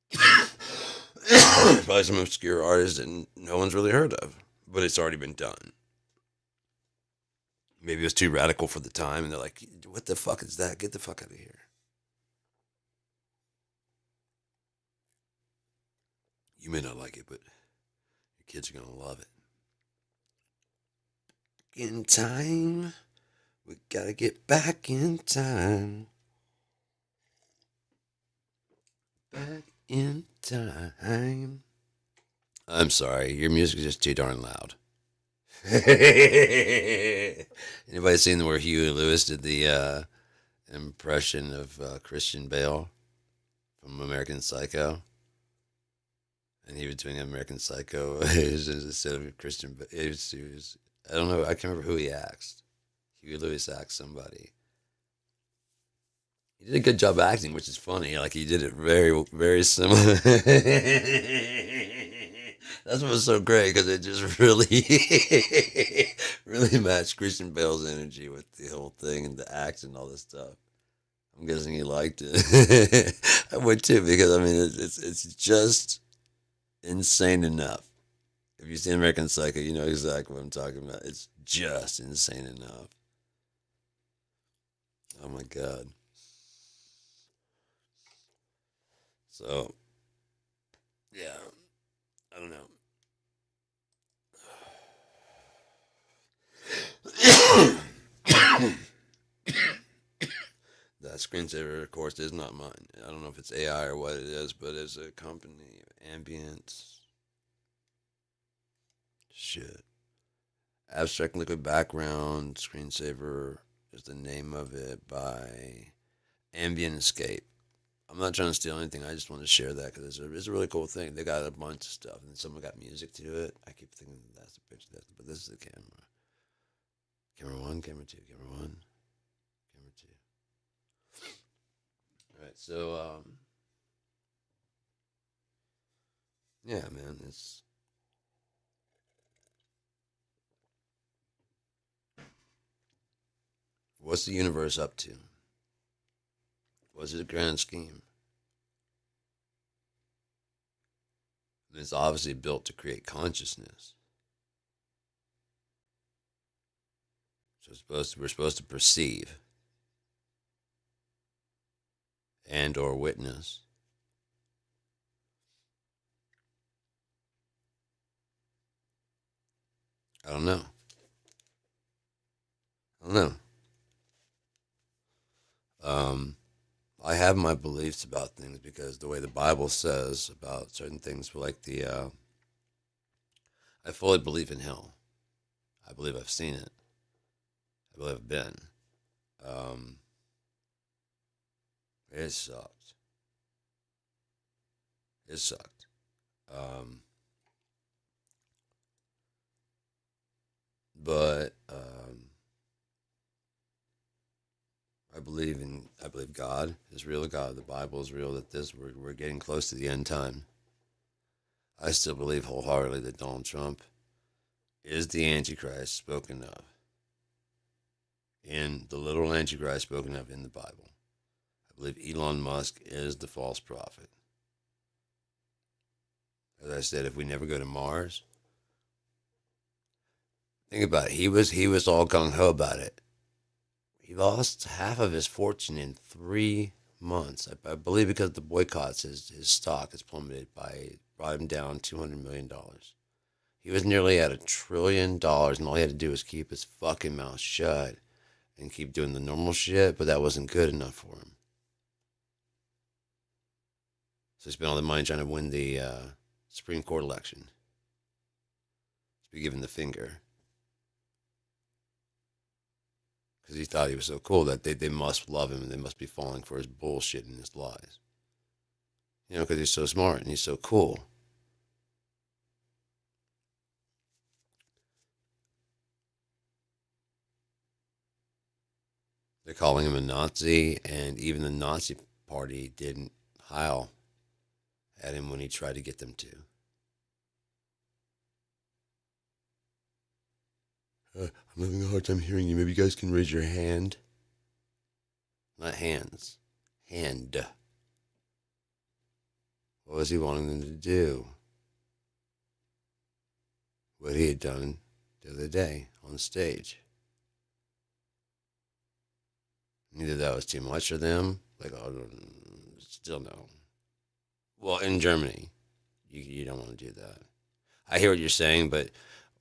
Probably some obscure artist that no one's really heard of, but it's already been done. Maybe it was too radical for the time, and they're like, "What the fuck is that? Get the fuck out of here." You may not like it, but your kids are gonna love it. In time, we gotta get back in time. Back in time. I'm sorry, your music is just too darn loud. Anybody seen where Huey Lewis did the impression of Christian Bale from American Psycho? And he was doing American Psycho instead of Christian. He was, I don't know. I can't remember who he asked. Huey Lewis asked somebody. He did a good job acting, which is funny. Like he did it very, very similar. That's what was so great because it just really, really matched Christian Bale's energy with the whole thing and the act and all this stuff. I'm guessing he liked it. I would too because I mean it's just insane enough. If you've seen American Psycho, you know exactly what I'm talking about. It's just insane enough. Oh my god. So yeah, I don't know. That screensaver, of course, is not mine. I don't know if it's AI or what it is, but it's a company, Ambience. Shit. Abstract Liquid Background Screensaver is the name of it by Ambient Escape. I'm not trying to steal anything. I just want to share that because it's a really cool thing. They got a bunch of stuff, and someone got music to it. I keep thinking that's the picture, but this is the camera. Camera one, camera two, camera one, camera two. All right, so yeah, man, it's what's the universe up to? What's the grand scheme? And it's obviously built to create consciousness. So we're supposed to perceive and or witness. I don't know. I don't know. I have my beliefs about things because the way the Bible says about certain things, like I fully believe in hell. I believe I've seen it. I believe I've been. Um, it sucked. It sucked. Um, but I believe in I believe God is real. God, the Bible is real. That we're getting close to the end time. I still believe wholeheartedly that Donald Trump is the Antichrist spoken of in the literal Antichrist spoken of in the Bible. I believe Elon Musk is the false prophet. As I said, if we never go to Mars, think about it. He was all gung ho about it. He lost half of his fortune in 3 months. I believe because of the boycotts, his stock has plummeted by brought him down $200 million. He was nearly at $1 trillion, and all he had to do was keep his fucking mouth shut and keep doing the normal shit. But that wasn't good enough for him. So he spent all the money trying to win the Supreme Court election. To be given the finger. Because he thought he was so cool that they must love him and they must be falling for his bullshit and his lies. You know, because he's so smart and he's so cool. They're calling him a Nazi, and even the Nazi party didn't howl at him when he tried to get them to. I'm having a hard time hearing you. Maybe you guys can raise your hand. Not hands. Hand. What was he wanting them to do? What he had done the other day on stage. Neither that was too much for them. Like, oh, still no. Well, in Germany, you don't want to do that. I hear what you're saying, but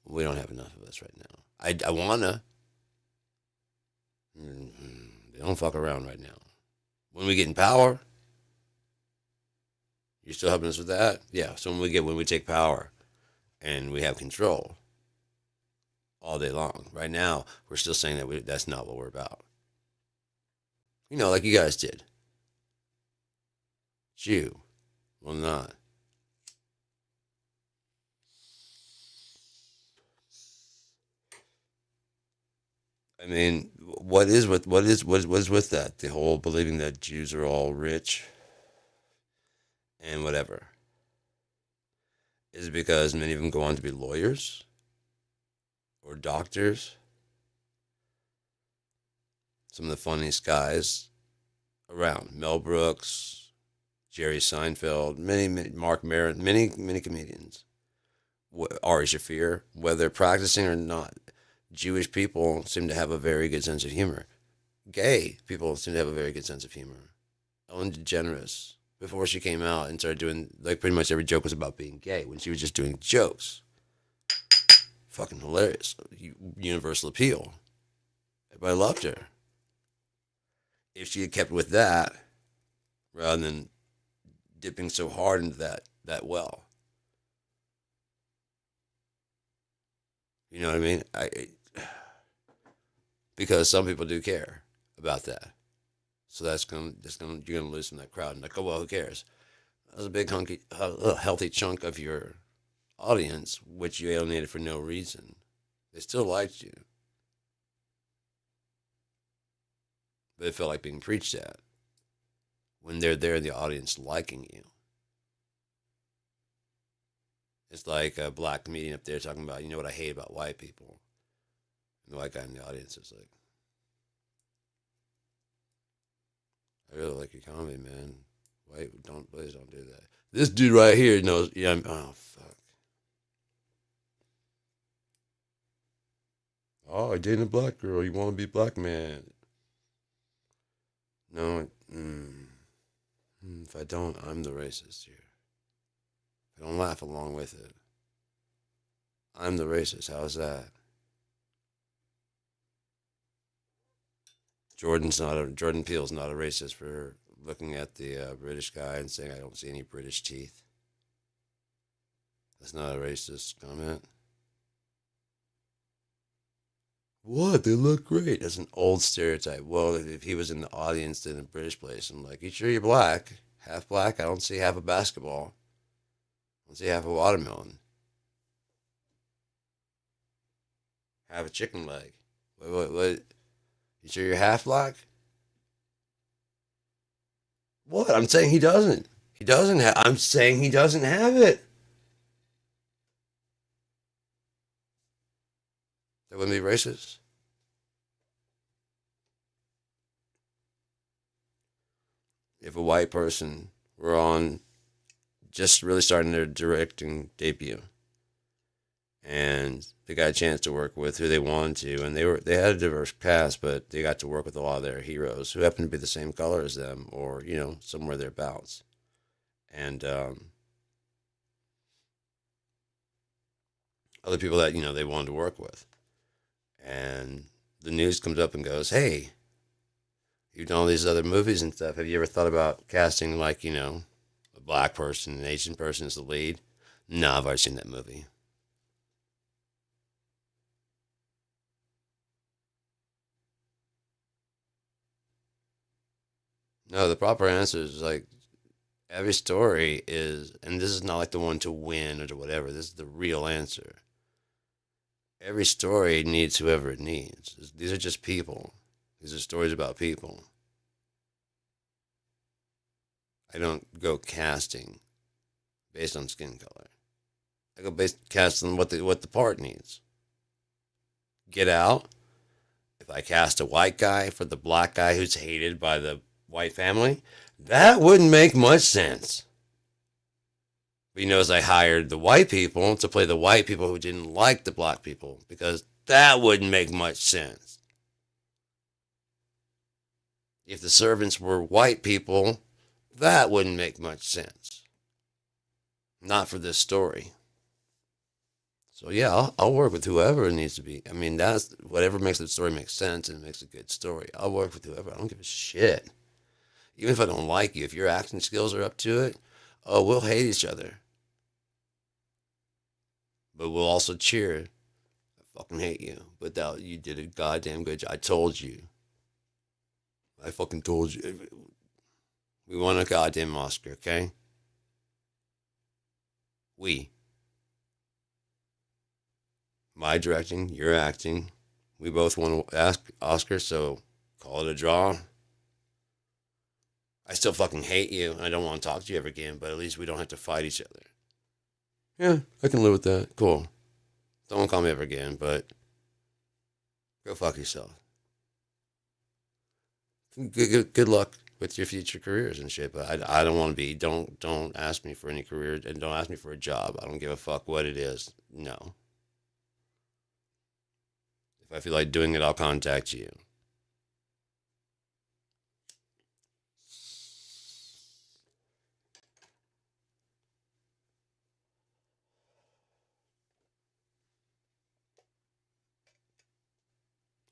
we don't have enough of us right now. I wanna. They don't fuck around right now. When we get in power, you still helping us with that? Yeah. So when we take power, and we have control all day long. Right now, we're still saying that that's not what we're about. You know, like you guys did. Jew will not. I mean, what is with that? The whole believing that Jews are all rich and whatever. Is it because many of them go on to be lawyers or doctors? Some of the funniest guys around: Mel Brooks, Jerry Seinfeld, many Mark Maron, many comedians. Ari Shafir, whether practicing or not, Jewish people seem to have a very good sense of humor. Gay people seem to have a very good sense of humor. Ellen DeGeneres, before she came out and started doing, like, pretty much every joke was about being gay when she was just doing jokes. Fucking hilarious. Universal appeal. Everybody loved her. If she had kept with that, rather than dipping so hard into that well. You know what I mean? Because some people do care about that. So you're gonna lose from that crowd. And like, oh well, who cares? That was a big healthy chunk of your audience, which you alienated for no reason. They still liked you, but it felt like being preached at when they're there in the audience liking you. It's like a black comedian up there talking about, you know what I hate about white people, and the white guy in the audience is like, I really like your comedy, man. Wait, please don't do that. This dude right here knows. Yeah, oh fuck. Oh, I dated a black girl. You want to be black man? No. If I don't, I'm the racist here. If I don't laugh along with it, I'm the racist. How's that? Jordan Peele's not a racist for looking at the British guy and saying I don't see any British teeth. That's not a racist comment. What? They look great. That's an old stereotype. Well, if he was in the audience in a British place, I'm like, you sure you're black? Half black? I don't see half a basketball. I don't see half a watermelon. Half a chicken leg. What? You sure you're half black? What? I'm saying he doesn't. He doesn't have. I'm saying he doesn't have it. That wouldn't be racist. If a white person were on just really starting their directing debut, and they got a chance to work with who they wanted to, and they had a diverse cast, but they got to work with a lot of their heroes who happened to be the same color as them, or somewhere thereabouts, and other people that they wanted to work with, and the news comes up and goes, "Hey, you've done all these other movies and stuff. Have you ever thought about casting like a black person, an Asian person as the lead?" No, I've already seen that movie. No, the proper answer is like every story is, and this is not like the one to win or to whatever. This is the real answer. Every story needs whoever it needs. These are just people. These are stories about people. I don't go casting based on skin color. I go based cast on what the part needs. Get Out. If I cast a white guy for the black guy who's hated by the white family, that wouldn't make much sense. But he knows I hired the white people to play the white people who didn't like the black people because that wouldn't make much sense. If the servants were white people, that wouldn't make much sense. Not for this story. So yeah, I'll work with whoever it needs to be. I mean, that's whatever makes the story make sense and makes a good story. I'll work with whoever. I don't give a shit. Even if I don't like you, if your acting skills are up to it, oh, we'll hate each other. But we'll also cheer. I fucking hate you, but that you did a goddamn good job. I told you. I fucking told you. We won a goddamn Oscar, okay? We. My directing, your acting. We both won an Oscar, so call it a draw. I still fucking hate you, and I don't want to talk to you ever again, but at least we don't have to fight each other. Yeah, I can live with that. Cool. Don't call me ever again, but go fuck yourself. Good luck with your future careers and shit. But I don't want to be. Don't ask me for any career and don't ask me for a job. I don't give a fuck what it is. No. If I feel like doing it, I'll contact you.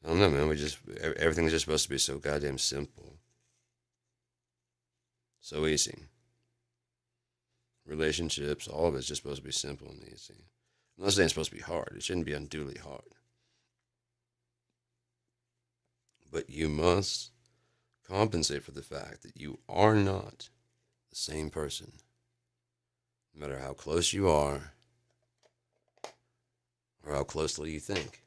I don't know, man. Everything's just supposed to be so goddamn simple, so easy. Relationships, all of it's just supposed to be simple and easy. I'm not saying it's supposed to be hard. It shouldn't be unduly hard. But you must compensate for the fact that you are not the same person. No matter how close you are or how closely you think,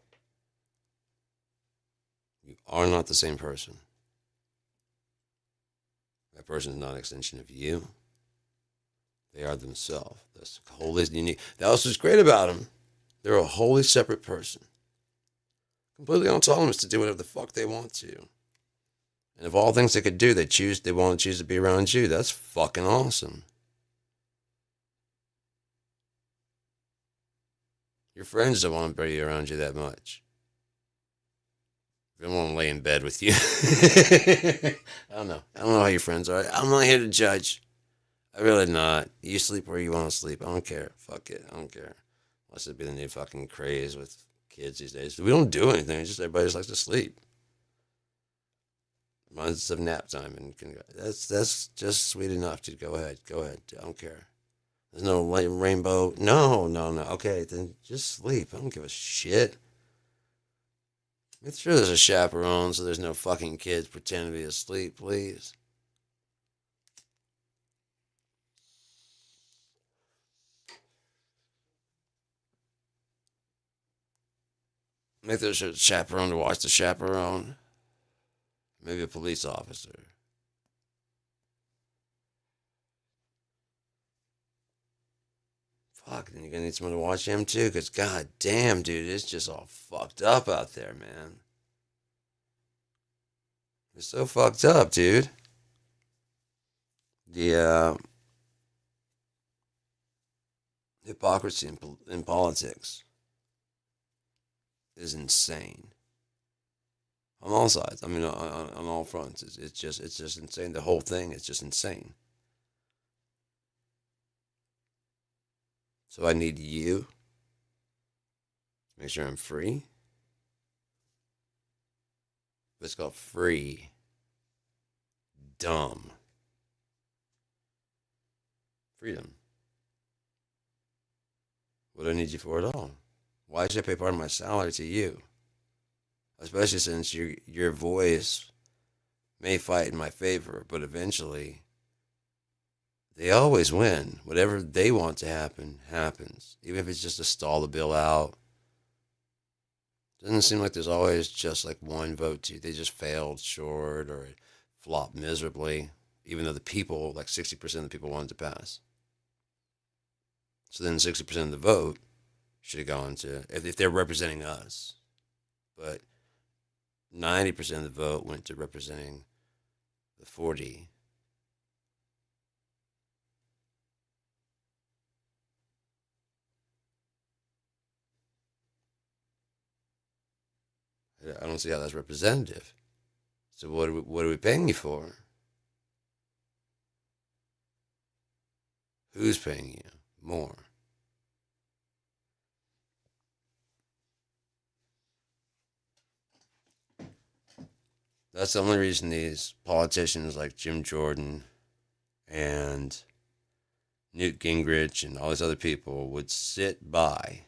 you are not the same person. That person is not an extension of you. They are themselves. That's wholly unique. That's what's great about them. They're a wholly separate person, completely autonomous to do whatever the fuck they want to. And of all things they could do, they want to choose to be around you. That's fucking awesome. Your friends don't want to be around you that much. They don't want to lay in bed with you. I don't know. I don't know how your friends are. I'm not here to judge. I really not. You sleep where you want to sleep. I don't care. Fuck it. I don't care. Unless it be the new fucking craze with kids these days. We don't do anything. It's just everybody just likes to sleep. Reminds us of nap time, and that's just sweet enough to go ahead. Go ahead. I don't care. There's no rainbow. No, no, no. Okay, then just sleep. I don't give a shit. Make sure there's a chaperone so there's no fucking kids pretending to be asleep, please. Make there's a chaperone to watch the chaperone. Maybe a police officer. Fuck, then you're gonna need someone to watch him too, because god damn, dude, it's just all fucked up out there, man. It's so fucked up, dude. The hypocrisy in politics is insane on all sides. I mean, on all fronts, it's just insane. The whole thing is just insane. So I need you to make sure I'm free. It's called free, dumb freedom. What do I need you for at all? Why should I pay part of my salary to you? Especially since your voice may fight in my favor, but eventually they always win. Whatever they want to happen happens, even if it's just to stall the bill out. Doesn't seem like there's always just like one vote to. They just failed short or it flopped miserably, even though the people, like 60% of the people, wanted to pass. So then 60% of the vote should have gone to, if they're representing us. But 90% of the vote went to representing the 40. I don't see how that's representative. So what are we paying you for? Who's paying you more? That's the only reason these politicians like Jim Jordan and Newt Gingrich and all these other people would sit by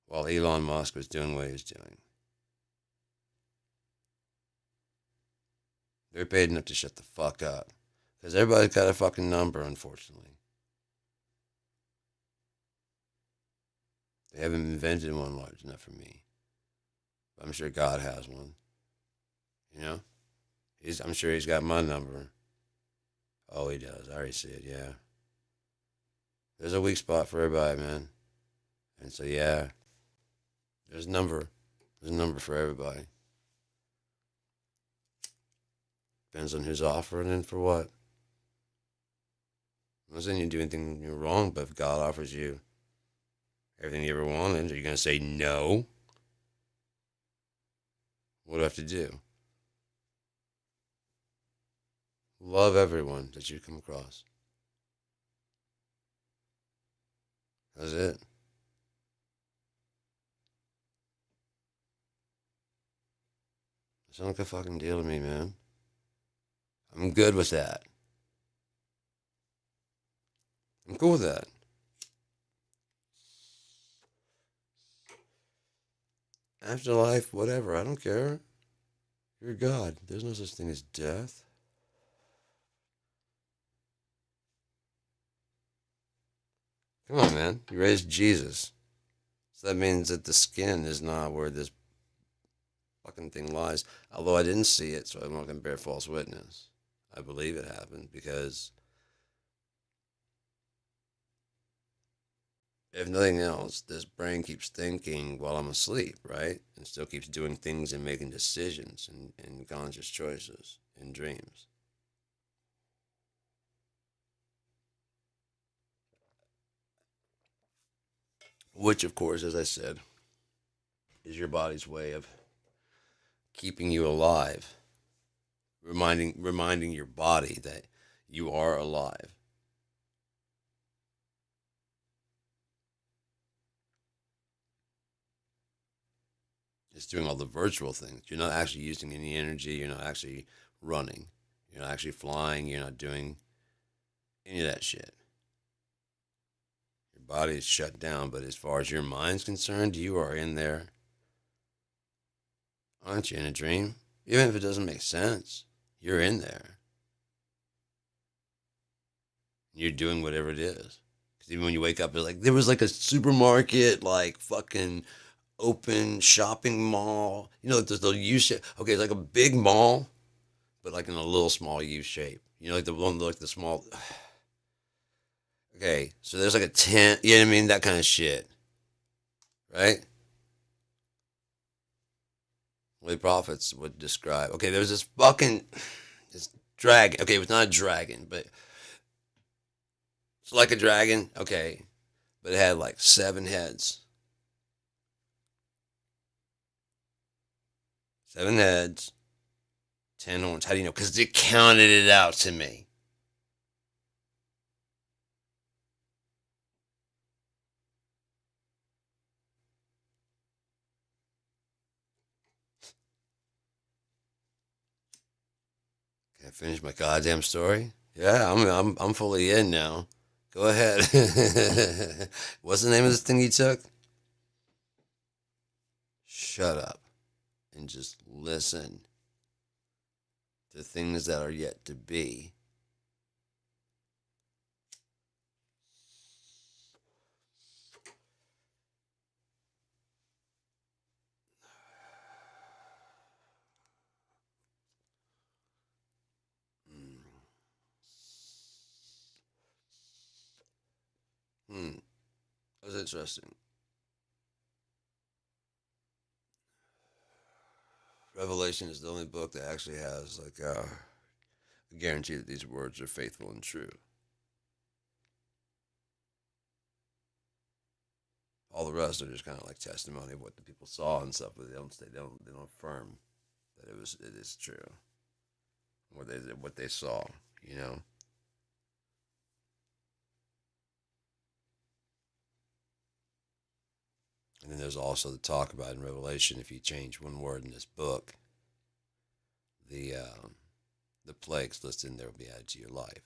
while Elon Musk was doing what he was doing. They're paid enough to shut the fuck up. Because everybody's got a fucking number, unfortunately. They haven't invented one large enough for me. But I'm sure God has one. You know? I'm sure he's got my number. Oh, he does. I already see it, yeah. There's a weak spot for everybody, man. And so, yeah, there's a number. There's a number for everybody. Depends on who's offering and for what. I'm not saying you do anything wrong, but if God offers you everything you ever wanted, are you going to say no? What do I have to do? Love everyone that you come across. That's it. Sounds like a fucking deal to me, man. I'm good with that. I'm cool with that. Afterlife, whatever. I don't care. You're God. There's no such thing as death. Come on, man. You raised Jesus. So that means that the skin is not where this fucking thing lies. Although I didn't see it, so I'm not going to bear false witness. I believe it happened because if nothing else, this brain keeps thinking while I'm asleep, right? And still keeps doing things and making decisions and conscious choices in dreams. Which, of course, as I said, is your body's way of keeping you alive, reminding your body that you are alive. It's doing all the virtual things. You're not actually using any energy. You're not actually running. You're not actually flying. You're not doing any of that shit. Your body is shut down, but as far as your mind's concerned, you are in there. Aren't you in a dream? Even if it doesn't make sense, you're in there. You're doing whatever it is. Because even when you wake up, it's like there was like a supermarket, like fucking open shopping mall. You know, there's the U shape. Okay, it's like a big mall, but like in a little small U shape. You know, like the one, like the small. Okay, so there's like a tent. You know what I mean? That kind of shit, right? What the prophets would describe. Okay, there was this fucking this dragon. Okay, it was not a dragon, but it's like a dragon. Okay, but it had like 7 heads. 7 heads, 10 horns. How do you know? Because they counted it out to me. Can I finish my goddamn story? Yeah, I'm fully in now. Go ahead. What's the name of this thing you took? Shut up and just listen to things that are yet to be. Hmm. That's interesting. Revelation is the only book that actually has like a guarantee that these words are faithful and true. All the rest are just kind of like testimony of what the people saw and stuff, but they don't affirm that it is true what they saw. You know. And then there's also the talk about in Revelation if you change one word in this book, the the plagues listed in there will be added to your life.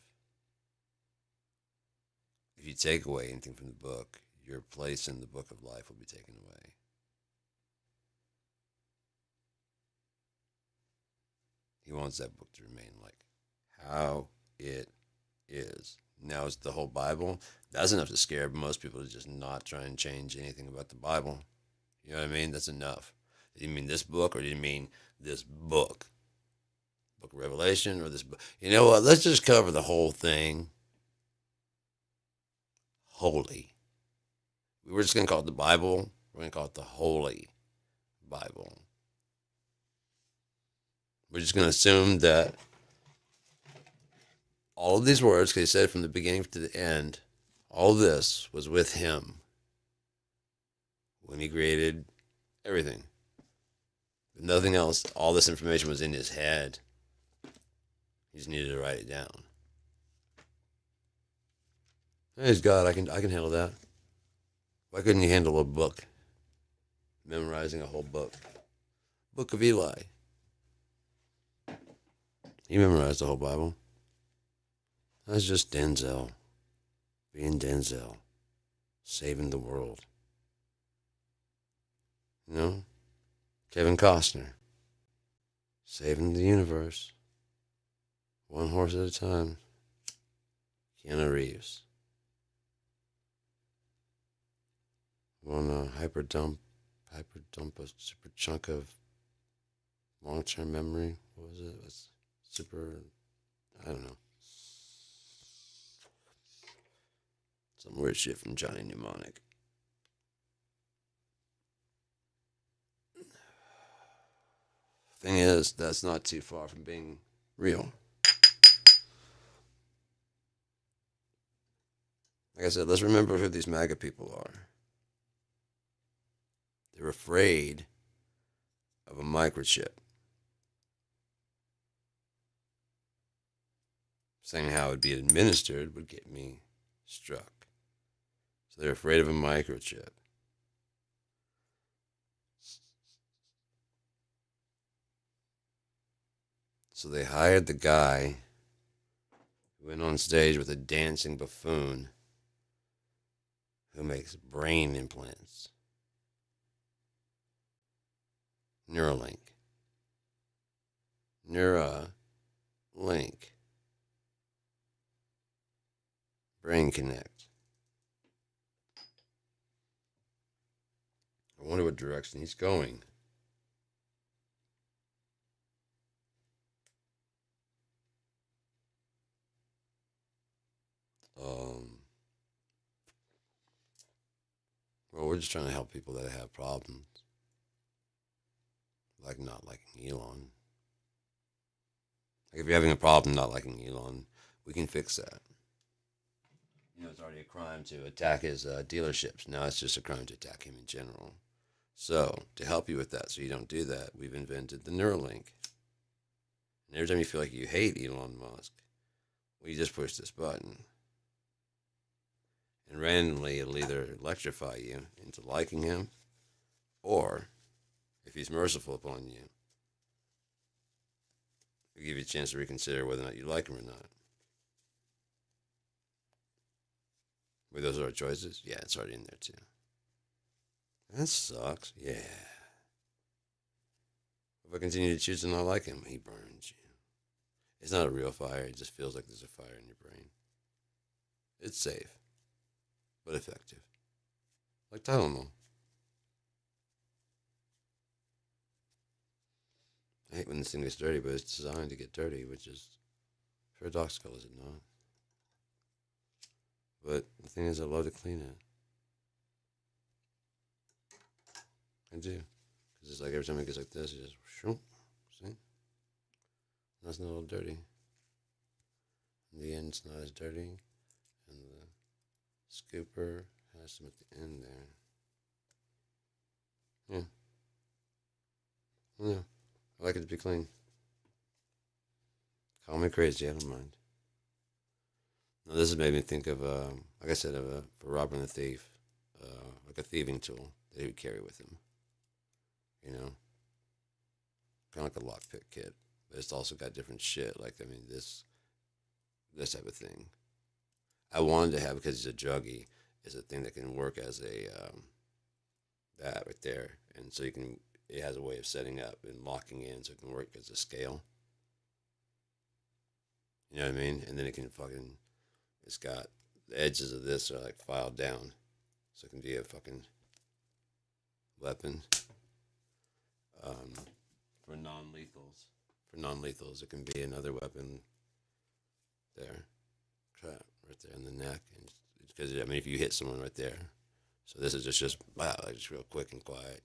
If you take away anything from the book, your place in the book of life will be taken away. He wants that book to remain like how it is. Now it's the whole Bible. That's enough to scare most people to just not try and change anything about the Bible. You know what I mean? That's enough. Did you mean this book or did you mean this book? Book of Revelation or this book? You know what? Let's just cover the whole thing holy. We were just going to call it the Bible. We're going to call it the Holy Bible. We're just going to assume that all of these words, because he said from the beginning to the end, all this was with him when he created everything. Nothing else. All this information was in his head. He just needed to write it down. Praise God, I can handle that. Why couldn't you handle a book? Memorizing a whole book. Book of Eli. He memorized the whole Bible. That's just Denzel. Being Denzel. Saving the world. You know? Kevin Costner. Saving the universe. One horse at a time. Keanu Reeves. Want to hyper dump a super chunk of long term memory. What was it? It's super, I don't know. Some weird shit from Johnny Mnemonic. Thing is, that's not too far from being real. Like I said, let's remember who these MAGA people are. They're afraid of a microchip. Saying how it would be administered would get me struck. So they're afraid of a microchip. So they hired the guy who went on stage with a dancing buffoon who makes brain implants. Neuralink. Neuralink. Brain Connect. I wonder what direction he's going. Um, Well, we're just trying to help people that have problems, like not liking Elon. Like if you're having a problem not liking Elon, we can fix that. It's already a crime to attack his dealerships. Now it's just a crime to attack him in general. So to help you with that, so you don't do that, we've invented the Neuralink. And every time you feel like you hate Elon Musk, well, you just push this button, and randomly it'll either electrify you into liking him, or if he's merciful upon you, it'll give you a chance to reconsider whether or not you like him or not. Were those our choices? Yeah, it's already in there too. That sucks. Yeah. If I continue to choose to not like him, he burns you. It's not a real fire. It just feels like there's a fire in your brain. It's safe, but effective. Like Tylenol. I hate when this thing gets dirty, but it's designed to get dirty, which is paradoxical, is it not? But the thing is, I love to clean it. I do. Because it's like every time it gets like this, it just, shoop, see? That's not a little dirty. In the end, it's not as dirty. And the scooper has some at the end there. Yeah. Yeah. I like it to be clean. Call me crazy, I don't mind. Now, this has made me think of, like I said, for robbing a thief, like a thieving tool that he would carry with him. You know? Kind of like a lockpick kit. But it's also got different shit. Like, I mean, this type of thing. I wanted to have, because he's a druggie, is a thing that can work as a, that right there. And so it has a way of setting up and locking in so it can work as a scale. You know what I mean? And then it's got, the edges of this are like filed down. So it can be a fucking weapon. For non-lethals. For non-lethals, it can be another weapon there. Crap, right there in the neck. And because, I mean, if you hit someone right there. So this is just wow, like just real quick and quiet,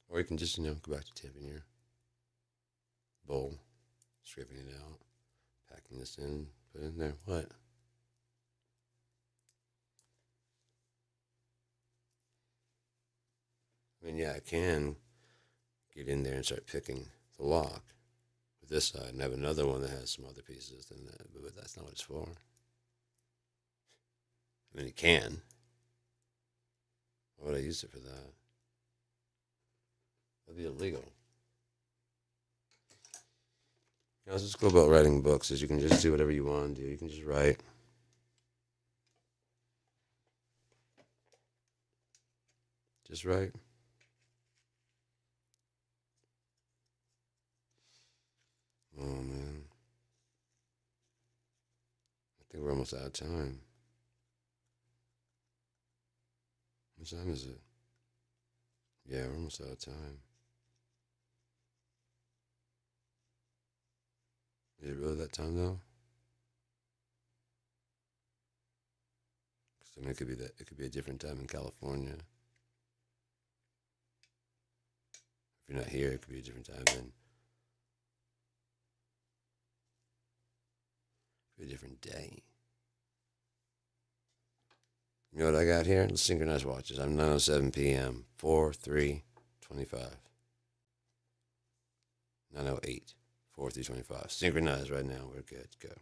or you can just, go back to tipping your bowl, scraping it out, packing this in, put it in there. What? I mean, yeah, I can get in there and start picking the lock with this side and have another one that has some other pieces than that, but that's not what it's for. I mean, it can. Why would I use it for that? That'd be illegal. What's just cool about writing books is you can just do whatever you want to do. You can just write. Just write. Oh, man. I think we're almost out of time. What time is it? Yeah, we're almost out of time. Is it really that time, though? Because, I mean, it could be a different time in California. If you're not here, it could be a different time then. It could be a different day. You know what I got here? The synchronized watches. I'm 9:07 p.m. 4/3/25. 9:08 4/3/25. Synchronized right now. We're good to go.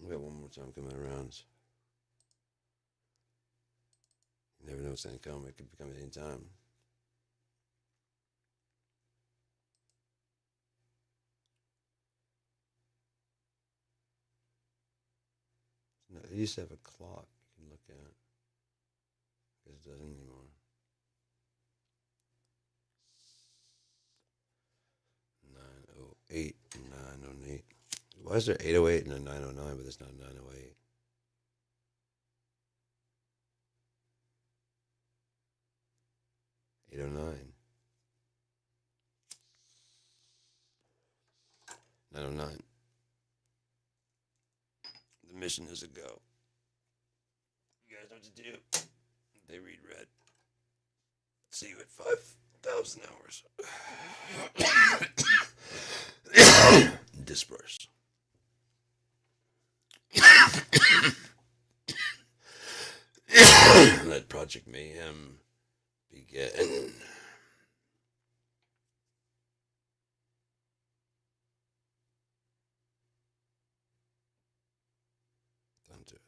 We got one more time coming around. You never know what's going to come. It could come at any time. No, it used to have a clock you can look at. Because it doesn't anymore. 9:08 and 9:08. Why is there 8:08 and a 9:09, but there's not 9:08? 809. 909. The mission is a go. You guys know what to do. They read red. See you at 5,000 hours. Disperse. Let Project Mayhem begin. Don't do it.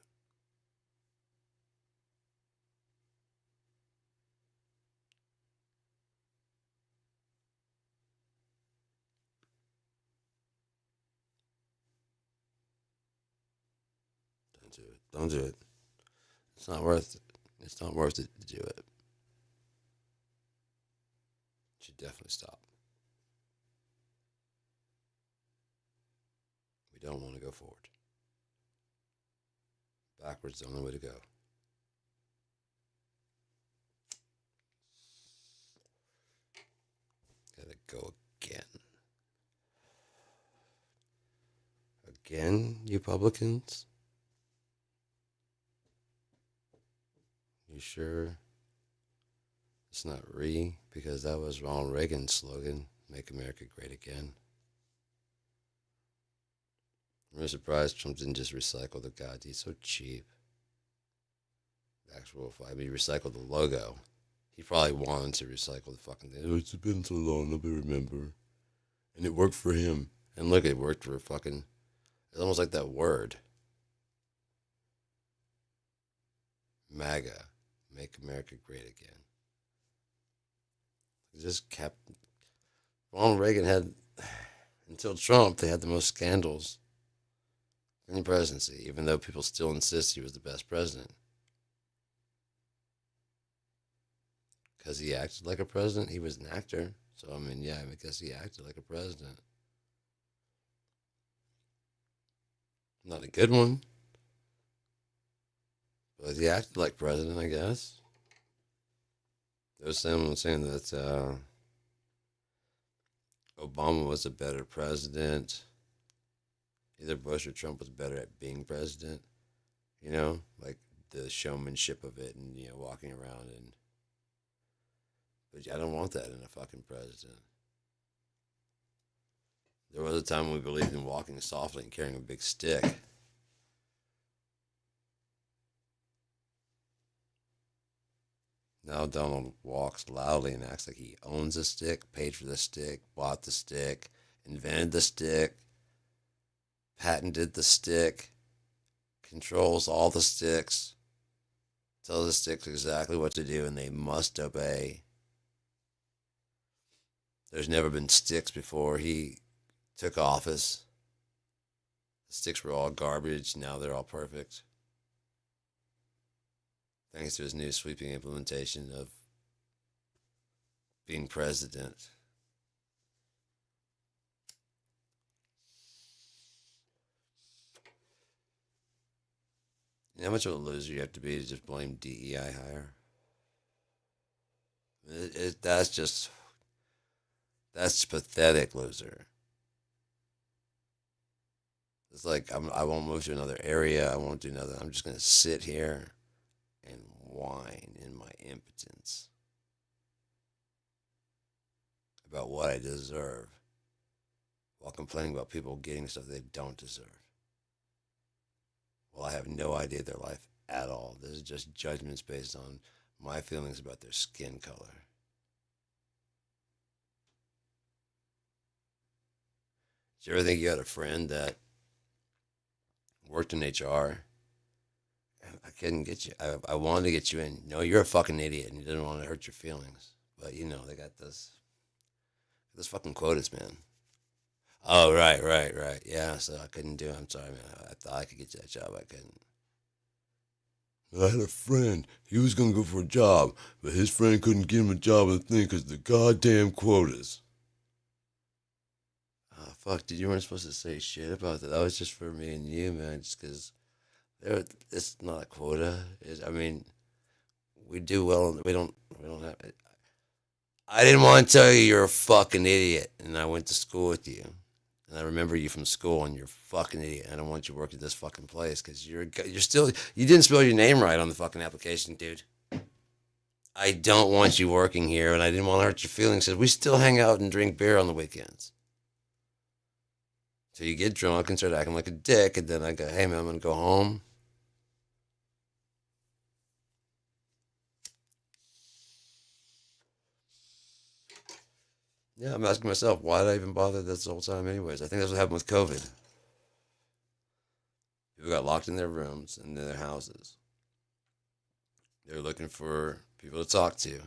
Don't do it. Don't do it. It's not worth it. It's not worth it to do it. You should definitely stop. We don't want to go forward. Backwards is the only way to go. Gotta go again. Again, you publicans? You sure it's not re? Because that was Ronald Reagan's slogan, Make America Great Again. I'm really surprised Trump didn't just recycle the god. He's so cheap. Actual, I mean, he recycled the logo. He probably wanted to recycle the fucking thing. Oh, it's been so long, nobody remember. And it worked for him. And look, it worked for fucking. It's almost like that word. MAGA. Make America Great Again. It just kept. Ronald Reagan had. Until Trump, they had the most scandals in the presidency, even though people still insist he was the best president. Because he acted like a president. He was an actor. So, I mean, yeah, I guess he acted like a president. Not a good one. But he acted like president, I guess. There was someone saying that Obama was a better president. Either Bush or Trump was better at being president. You know, like the showmanship of it and, walking around and. But I don't want that in a fucking president. There was a time when we believed in walking softly and carrying a big stick. Now Donald walks loudly and acts like he owns a stick, paid for the stick, bought the stick, invented the stick, patented the stick, controls all the sticks, tells the sticks exactly what to do and they must obey. There's never been sticks before he took office. The sticks were all garbage. Now they're all perfect. Thanks to his new sweeping implementation of being president. You know how much of a loser you have to be to just blame DEI hire? That's pathetic, loser. It's like I won't move to another area. I won't do nothing. I'm just gonna sit here and whine in my impotence about what I deserve while complaining about people getting stuff they don't deserve. Well, I have no idea their life at all. This is just judgments based on my feelings about their skin color. Did you ever think you had a friend that worked in HR? I couldn't get you. I wanted to get you in. No, you're a fucking idiot, and you didn't want to hurt your feelings. But they got this fucking quotas, man. Oh, right. Yeah, so I couldn't do it. I'm sorry, man. I thought I could get you that job. I couldn't. I had a friend. He was gonna go for a job, but his friend couldn't get him a job in the thing because of the goddamn quotas. Oh, fuck, dude, you weren't supposed to say shit about that. That was just for me and you, man. Just because it's not a quota. I mean, we do well. We don't have. I didn't want to tell you you're a fucking idiot, and I went to school with you, and I remember you from school, and you're a fucking idiot. I don't want you to work at this fucking place because you're still you didn't spell your name right on the fucking application, dude. I don't want you working here, and I didn't want to hurt your feelings because we still hang out and drink beer on the weekends. So you get drunk and start acting like a dick, and then I go, hey man, I'm gonna go home. Yeah, I'm asking myself, why did I even bother this whole time, anyways? I think that's what happened with COVID. People got locked in their rooms and in their houses. They were looking for people to talk to.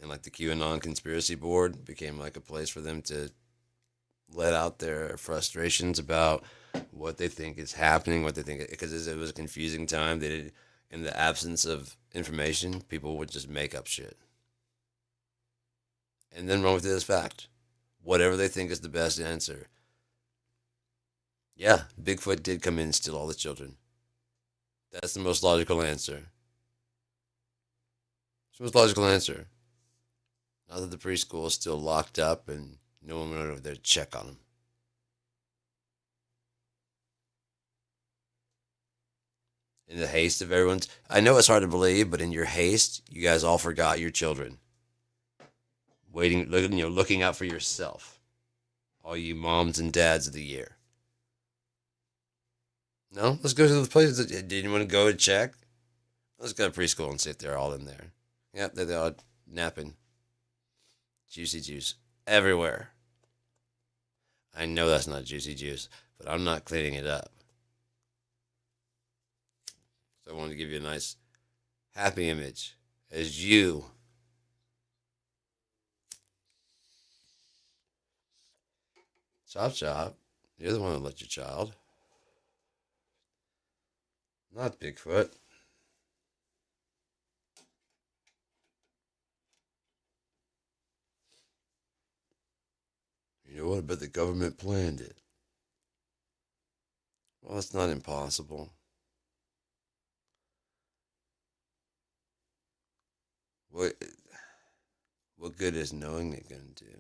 And like the QAnon conspiracy board became like a place for them to let out their frustrations about what they think is happening, what they think, because it was a confusing time. They did, in the absence of information, people would just make up shit and then run with it as fact. Whatever they think is the best answer. Yeah, Bigfoot did come in and steal all the children. That's the most logical answer. It's the most logical answer. Now that the preschool is still locked up and no one went over there to check on them. In the haste of everyone's, I know it's hard to believe, but in your haste, you guys all forgot your children. Waiting, looking out for yourself. All you moms and dads of the year. No, let's go to the places. Did you want to go and check? Let's go to preschool and see if they're all in there. Yep, they're all napping. Juicy juice everywhere. I know that's not juicy juice, but I'm not cleaning it up. So I wanted to give you a nice, happy image as you. Chop chop. You're the one who let your child. Not Bigfoot. You know what? I bet the government planned it. Well, it's not impossible. What what good is knowing it going to do?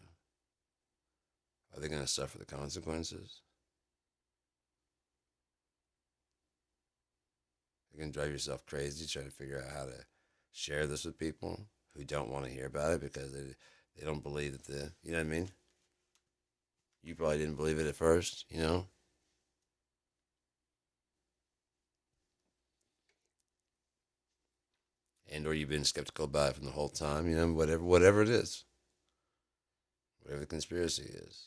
Are they going to suffer the consequences? You're going to drive yourself crazy trying to figure out how to share this with people who don't want to hear about it because they don't believe that you know what I mean? You probably didn't believe it at first, you know? And or you've been skeptical about it from the whole time, you know, whatever it is. Whatever the conspiracy is.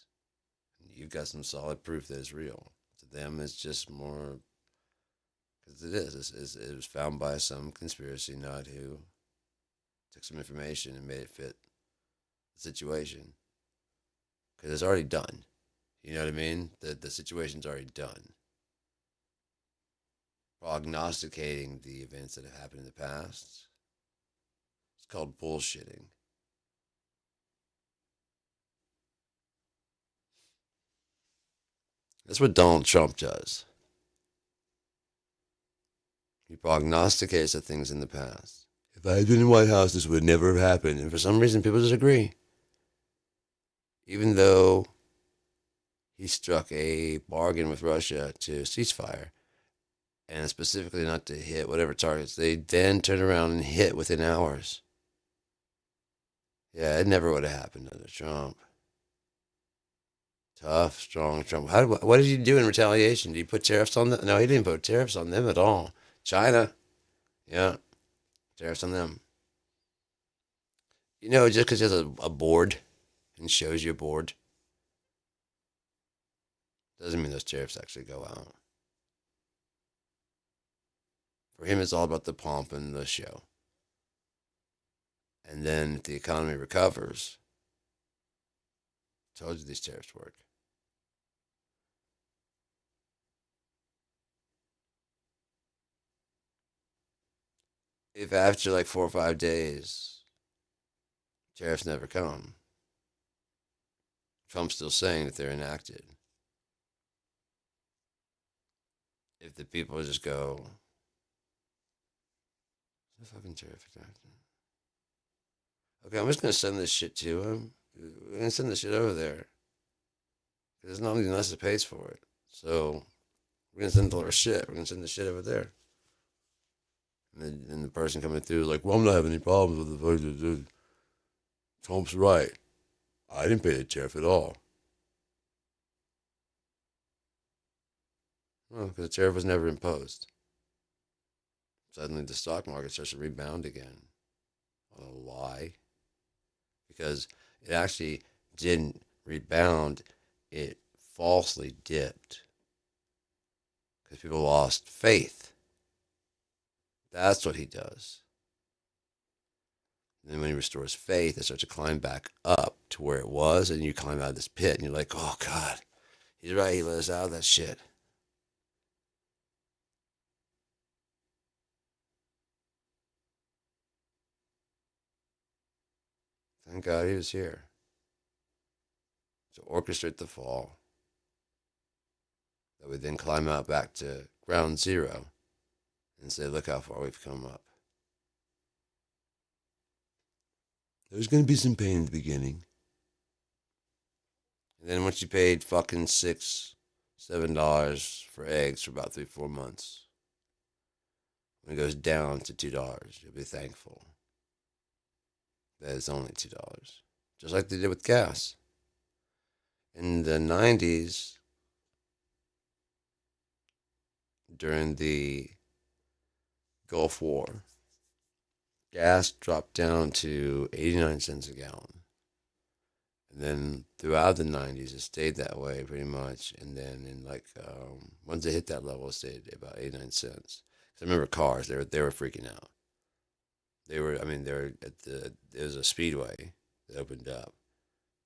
You've got some solid proof that it's real. To them, it's just more because it is. It was found by some conspiracy nut who took some information and made it fit the situation. Because it's already done. You know what I mean? The situation's already done. Prognosticating the events that have happened in the past. It's called bullshitting. That's what Donald Trump does. He prognosticates the things in the past. If I had been in the White House, this would never have happened. And for some reason, people disagree. Even though he struck a bargain with Russia to ceasefire, and specifically not to hit whatever targets, they then turned around and hit within hours. Yeah, it never would have happened under Trump. Tough, strong Trump. What did he do in retaliation? Did he put tariffs on them? No, he didn't put tariffs on them at all. China, yeah, tariffs on them. You know, just because he has a board and shows you a board doesn't mean those tariffs actually go out. For him, it's all about the pomp and the show. And then if the economy recovers, I told you these tariffs work. If after like 4 or 5 days, tariffs never come, Trump's still saying that they're enacted. If the people just go, the fucking tariff enacted. Okay, I'm just gonna send this shit to him. We're gonna send this shit over there. There's not even us that pays for it. So we're gonna send all our shit. We're gonna send the shit over there. And the person coming through is like, well, I'm not having any problems with the Trump's right. I didn't pay the tariff at all. Well, because the tariff was never imposed. Suddenly the stock market starts to rebound again. I don't know why. Because it actually didn't rebound, it falsely dipped. Because people lost faith. That's what he does. And then when he restores faith, it starts to climb back up to where it was, and you climb out of this pit, and you're like, oh, God, he's right. He let us out of that shit. Thank God he was here to orchestrate the fall. That we then climb out back to ground zero and say, look how far we've come up. There's going to be some pain in the beginning. And then once you paid fucking $6, $7 for eggs for about 3, 4 months, when it goes down to $2, you'll be thankful that it's only $2. Just like they did with gas. In the 90s, during the Gulf War, gas dropped down to 89 cents a gallon. And then throughout the 90s, it stayed that way pretty much. And then once it hit that level, it stayed about 89 cents. Because I remember cars, they were freaking out. They were there was a speedway that opened up.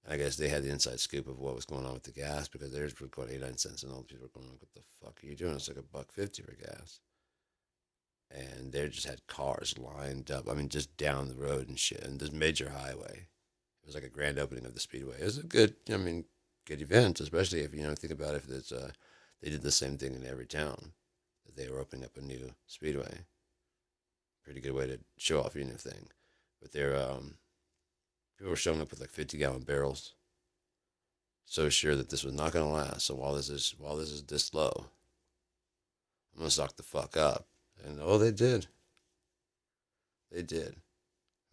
I guess they had the inside scoop of what was going on with the gas because theirs was going 89 cents, and all the people were going, "What the fuck are you doing? It's like $1.50 for gas." And they just had cars lined up. I mean, just down the road and shit, and this major highway. It was like a grand opening of the speedway. It was a good, good event, especially if think about if it's they did the same thing in every town that they were opening up a new speedway. Pretty good way to show off your new thing, but they're people were showing up with like 50-gallon barrels, so sure that this was not going to last. So while this is this low, I'm gonna stock the fuck up. And oh, they did. They did.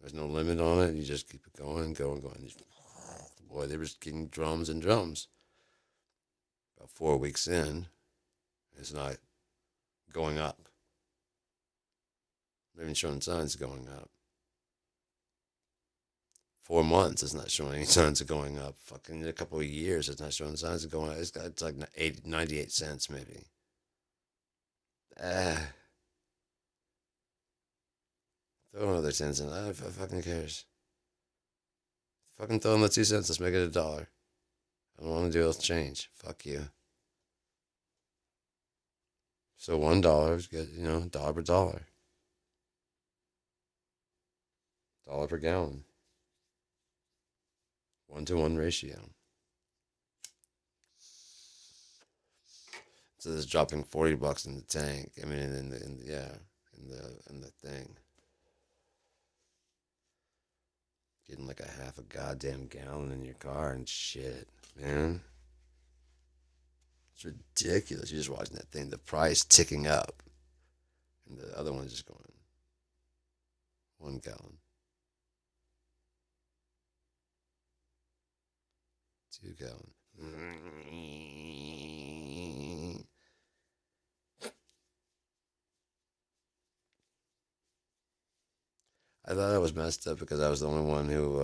There's no limit on it. You just keep it going, going, going. Boy, they were just getting drums and drums. About 4 weeks in, it's not going up. Not even showing signs of going up. 4 months, it's not showing any signs of going up. Fucking in a couple of years, it's not showing signs of going up. It's like 98 cents maybe. Throw another 10 cents. I fucking cares. Fucking throw in the 2 cents. Let's make it $1. I don't want to do else change. Fuck you. So $1 is good, dollar per dollar. Dollar per gallon. 1-to-1 ratio. So this is dropping $40 in the tank. I mean, in the thing. Getting like a half a goddamn gallon in your car and shit, man. It's ridiculous. You're just watching that thing, the price ticking up, and the other one's just going 1 gallon, 2 gallon. I thought I was messed up because I was the only one who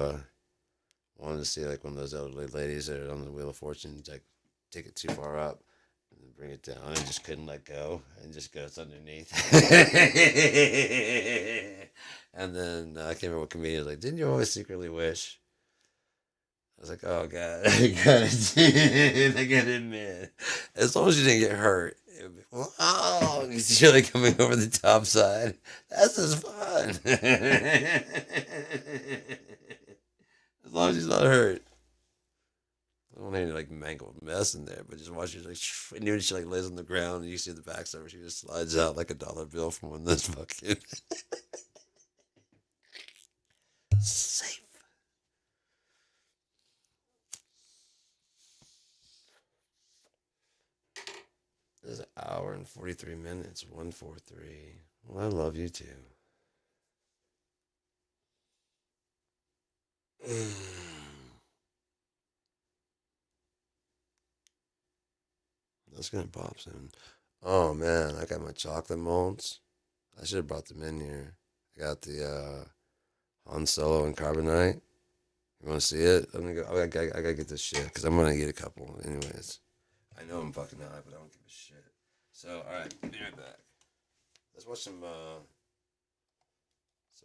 wanted to see like one of those elderly ladies that are on the Wheel of Fortune, like take it too far up and then bring it down, and just couldn't let go and just goes underneath. And then I can't remember what comedian was like, "Didn't you always secretly wish?" I was like, "Oh God, I gotta admit, as long as you didn't get hurt, wow, he's really coming over the top side. That's just fun. As long as he's not hurt. I don't want any like mangled mess in there, but just watch her like, and even she like lays on the ground, and you see the backside, she just slides out like a dollar bill from one of those fucking safe." This is an hour and 43 minutes. 143. Well, I love you too. That's gonna pop soon. Oh man, I got my chocolate molds. I should have brought them in here. I got the Han Solo and Carbonite. You want to see it? I'm gonna go. I gotta get this shit because I'm gonna get a couple. Anyways, I know I'm fucking high, but I don't give a shit. So, all right, be right back. Let's watch some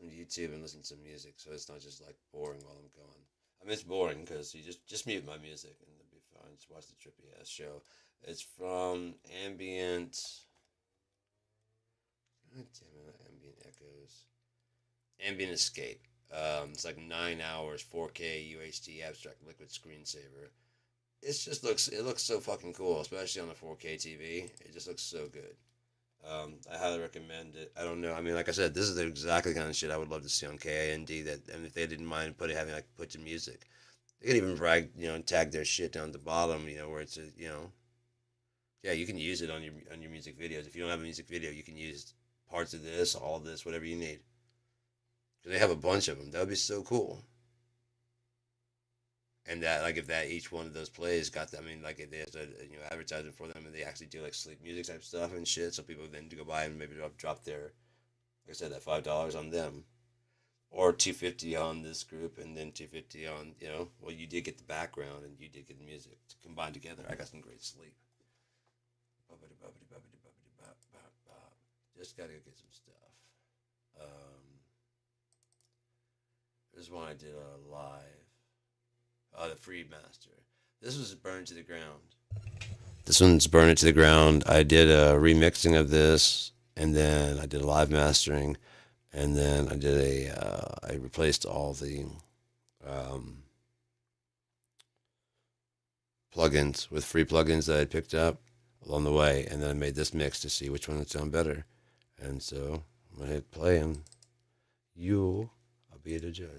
YouTube and listen to some music, so it's not just like boring while I'm gone. I mean, it's boring because you just mute my music and it'll be fine. Just watch the trippy ass show. It's from Ambient. God damn it, Ambient Echoes. Ambient Escape. It's like 9 hours, 4K UHD abstract liquid screensaver. It looks so fucking cool, especially on a 4K TV. It just looks so good. I highly recommend it. I don't know. I mean, like I said, this is the exactly kind of shit I would love to see on KAND. That, and if they didn't mind having like put to music, they can even brag, tag their shit down at the bottom, where it's yeah, you can use it on your music videos. If you don't have a music video, you can use parts of this, all of this, whatever you need. Because they have a bunch of them. That would be so cool. And that, like, if that each one of those plays got them, I mean, like, if they have to, advertising for them, and they actually do like sleep music type stuff and shit, so people then do go by and maybe drop their, like I said, that $5 on them, or 250 on this group, and then 250 on, well, you did get the background and you did get the music combined together. I got some great sleep. Just gotta go get some stuff. There's one I did live. The Free Master. This was Burned to the Ground. This one's Burn It to the Ground. I did a remixing of this, and then I did a live mastering, and then I did I replaced all the plugins with free plugins that I picked up along the way, and then I made this mix to see which one would sound better. And so I'm gonna hit play, and I'll be the judge.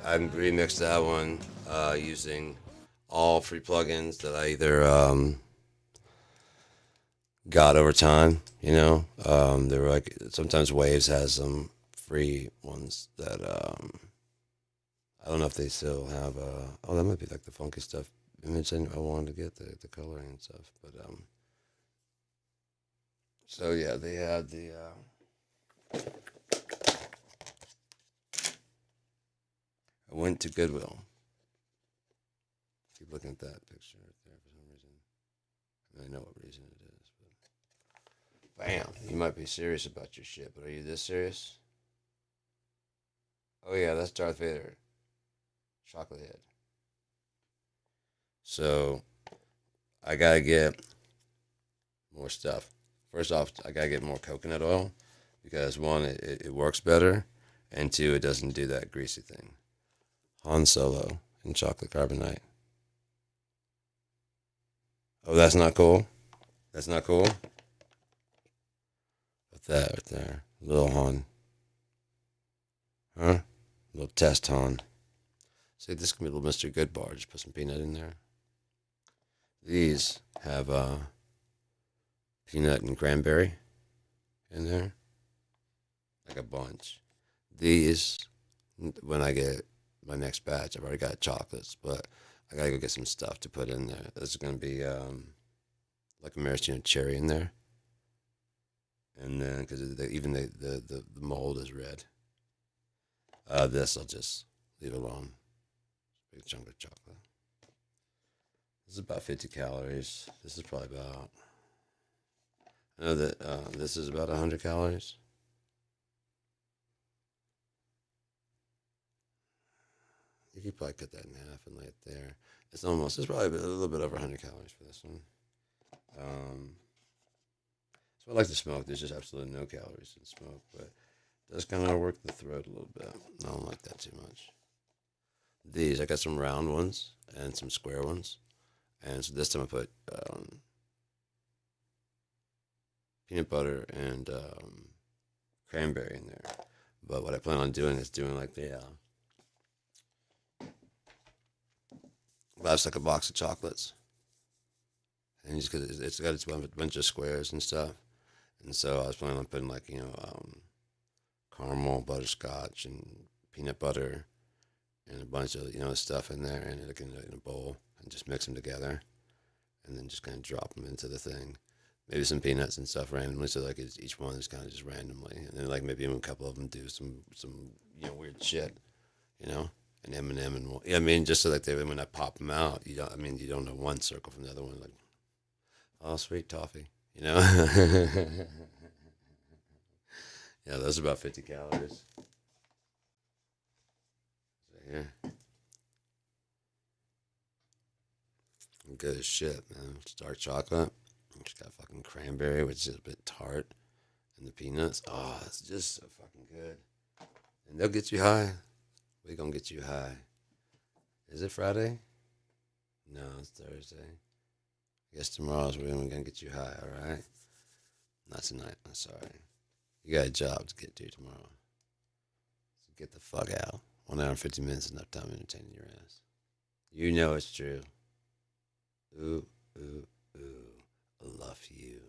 I remixed that one using all free plugins that I either got over time. They were like, sometimes Waves has some free ones that I don't know if they still have. That might be like the funky stuff image I wanted to get the coloring and stuff. But so yeah, they had the. I went to Goodwill. Keep looking at that picture right there for some reason. I know what reason it is, but bam! You might be serious about your shit, but are you this serious? Oh yeah, that's Darth Vader. Chocolate head. So I gotta get more stuff. First off, I gotta get more coconut oil because one, it works better, and two, it doesn't do that greasy thing. Han Solo in chocolate carbonite. Oh, that's not cool. That's not cool. What's that right there? Little Han. Huh? Little test Han. See, this can be a little Mr. Good bar. Just put some peanut in there. These have peanut and cranberry in there, like a bunch. These, when I get my next batch, I've already got chocolates, but I gotta go get some stuff to put in there. This is gonna be like a maraschino cherry in there, and then because even the mold is red. This I'll just leave alone. Big chunk of chocolate. This is about 50 calories. This is probably about. I know that this is about 100 calories. You could probably cut that in half and lay it there. It's probably a little bit over 100 calories for this one. So I like to smoke. There's just absolutely no calories in smoke, but it does kind of work the throat a little bit. I don't like that too much. These, I got some round ones and some square ones. And so this time I put peanut butter and cranberry in there. But what I plan on doing is doing like the that's like a box of chocolates, and just because it's got a bunch of squares and stuff, and so I was planning on putting like caramel, butterscotch, and peanut butter, and a bunch of stuff in there, and like in a bowl, and just mix them together, and then just kind of drop them into the thing. Maybe some peanuts and stuff randomly, so like each one is kind of just randomly, and then like maybe a couple of them do some weird shit, an M&M and one. Yeah, I mean, just so that when I pop them out, you don't know one circle from the other one. Like, oh, sweet toffee, Yeah, those are about 50 calories. So, yeah. Good as shit, man. It's dark chocolate. It's got fucking cranberry, which is a bit tart. And the peanuts. Oh, it's just so fucking good. And they'll get you high. We're going to get you high. Is it Friday? No, it's Thursday. I guess tomorrow's when we're going to get you high, all right? Not tonight. I'm sorry. You got a job to get to tomorrow. So get the fuck out. 1 hour and 50 minutes is enough time entertaining your ass. You know it's true. Ooh, ooh, ooh. I love you.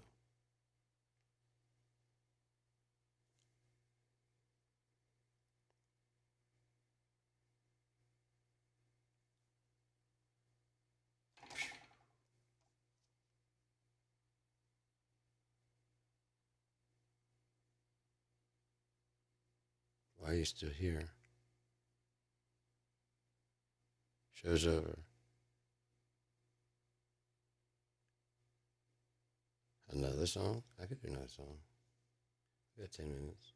Why are you still here? Show's over. Another song? I could do another song. We got 10 minutes.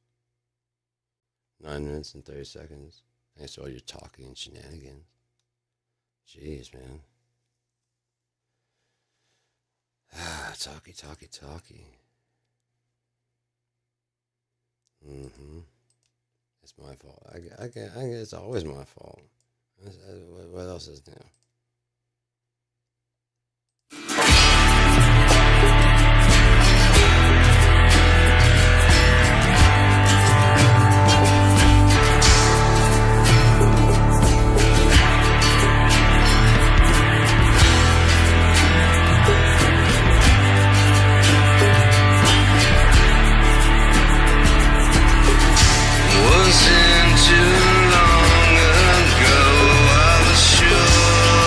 9 minutes and 30 seconds. Thanks to all your talking and shenanigans. Jeez, man. Talkie. Mm-hmm. It's my fault. I guess it's always my fault. What else is new? Wasn't too long ago, I was sure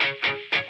Hypocrisy.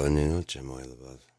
Спокойной ночи, мой любовь.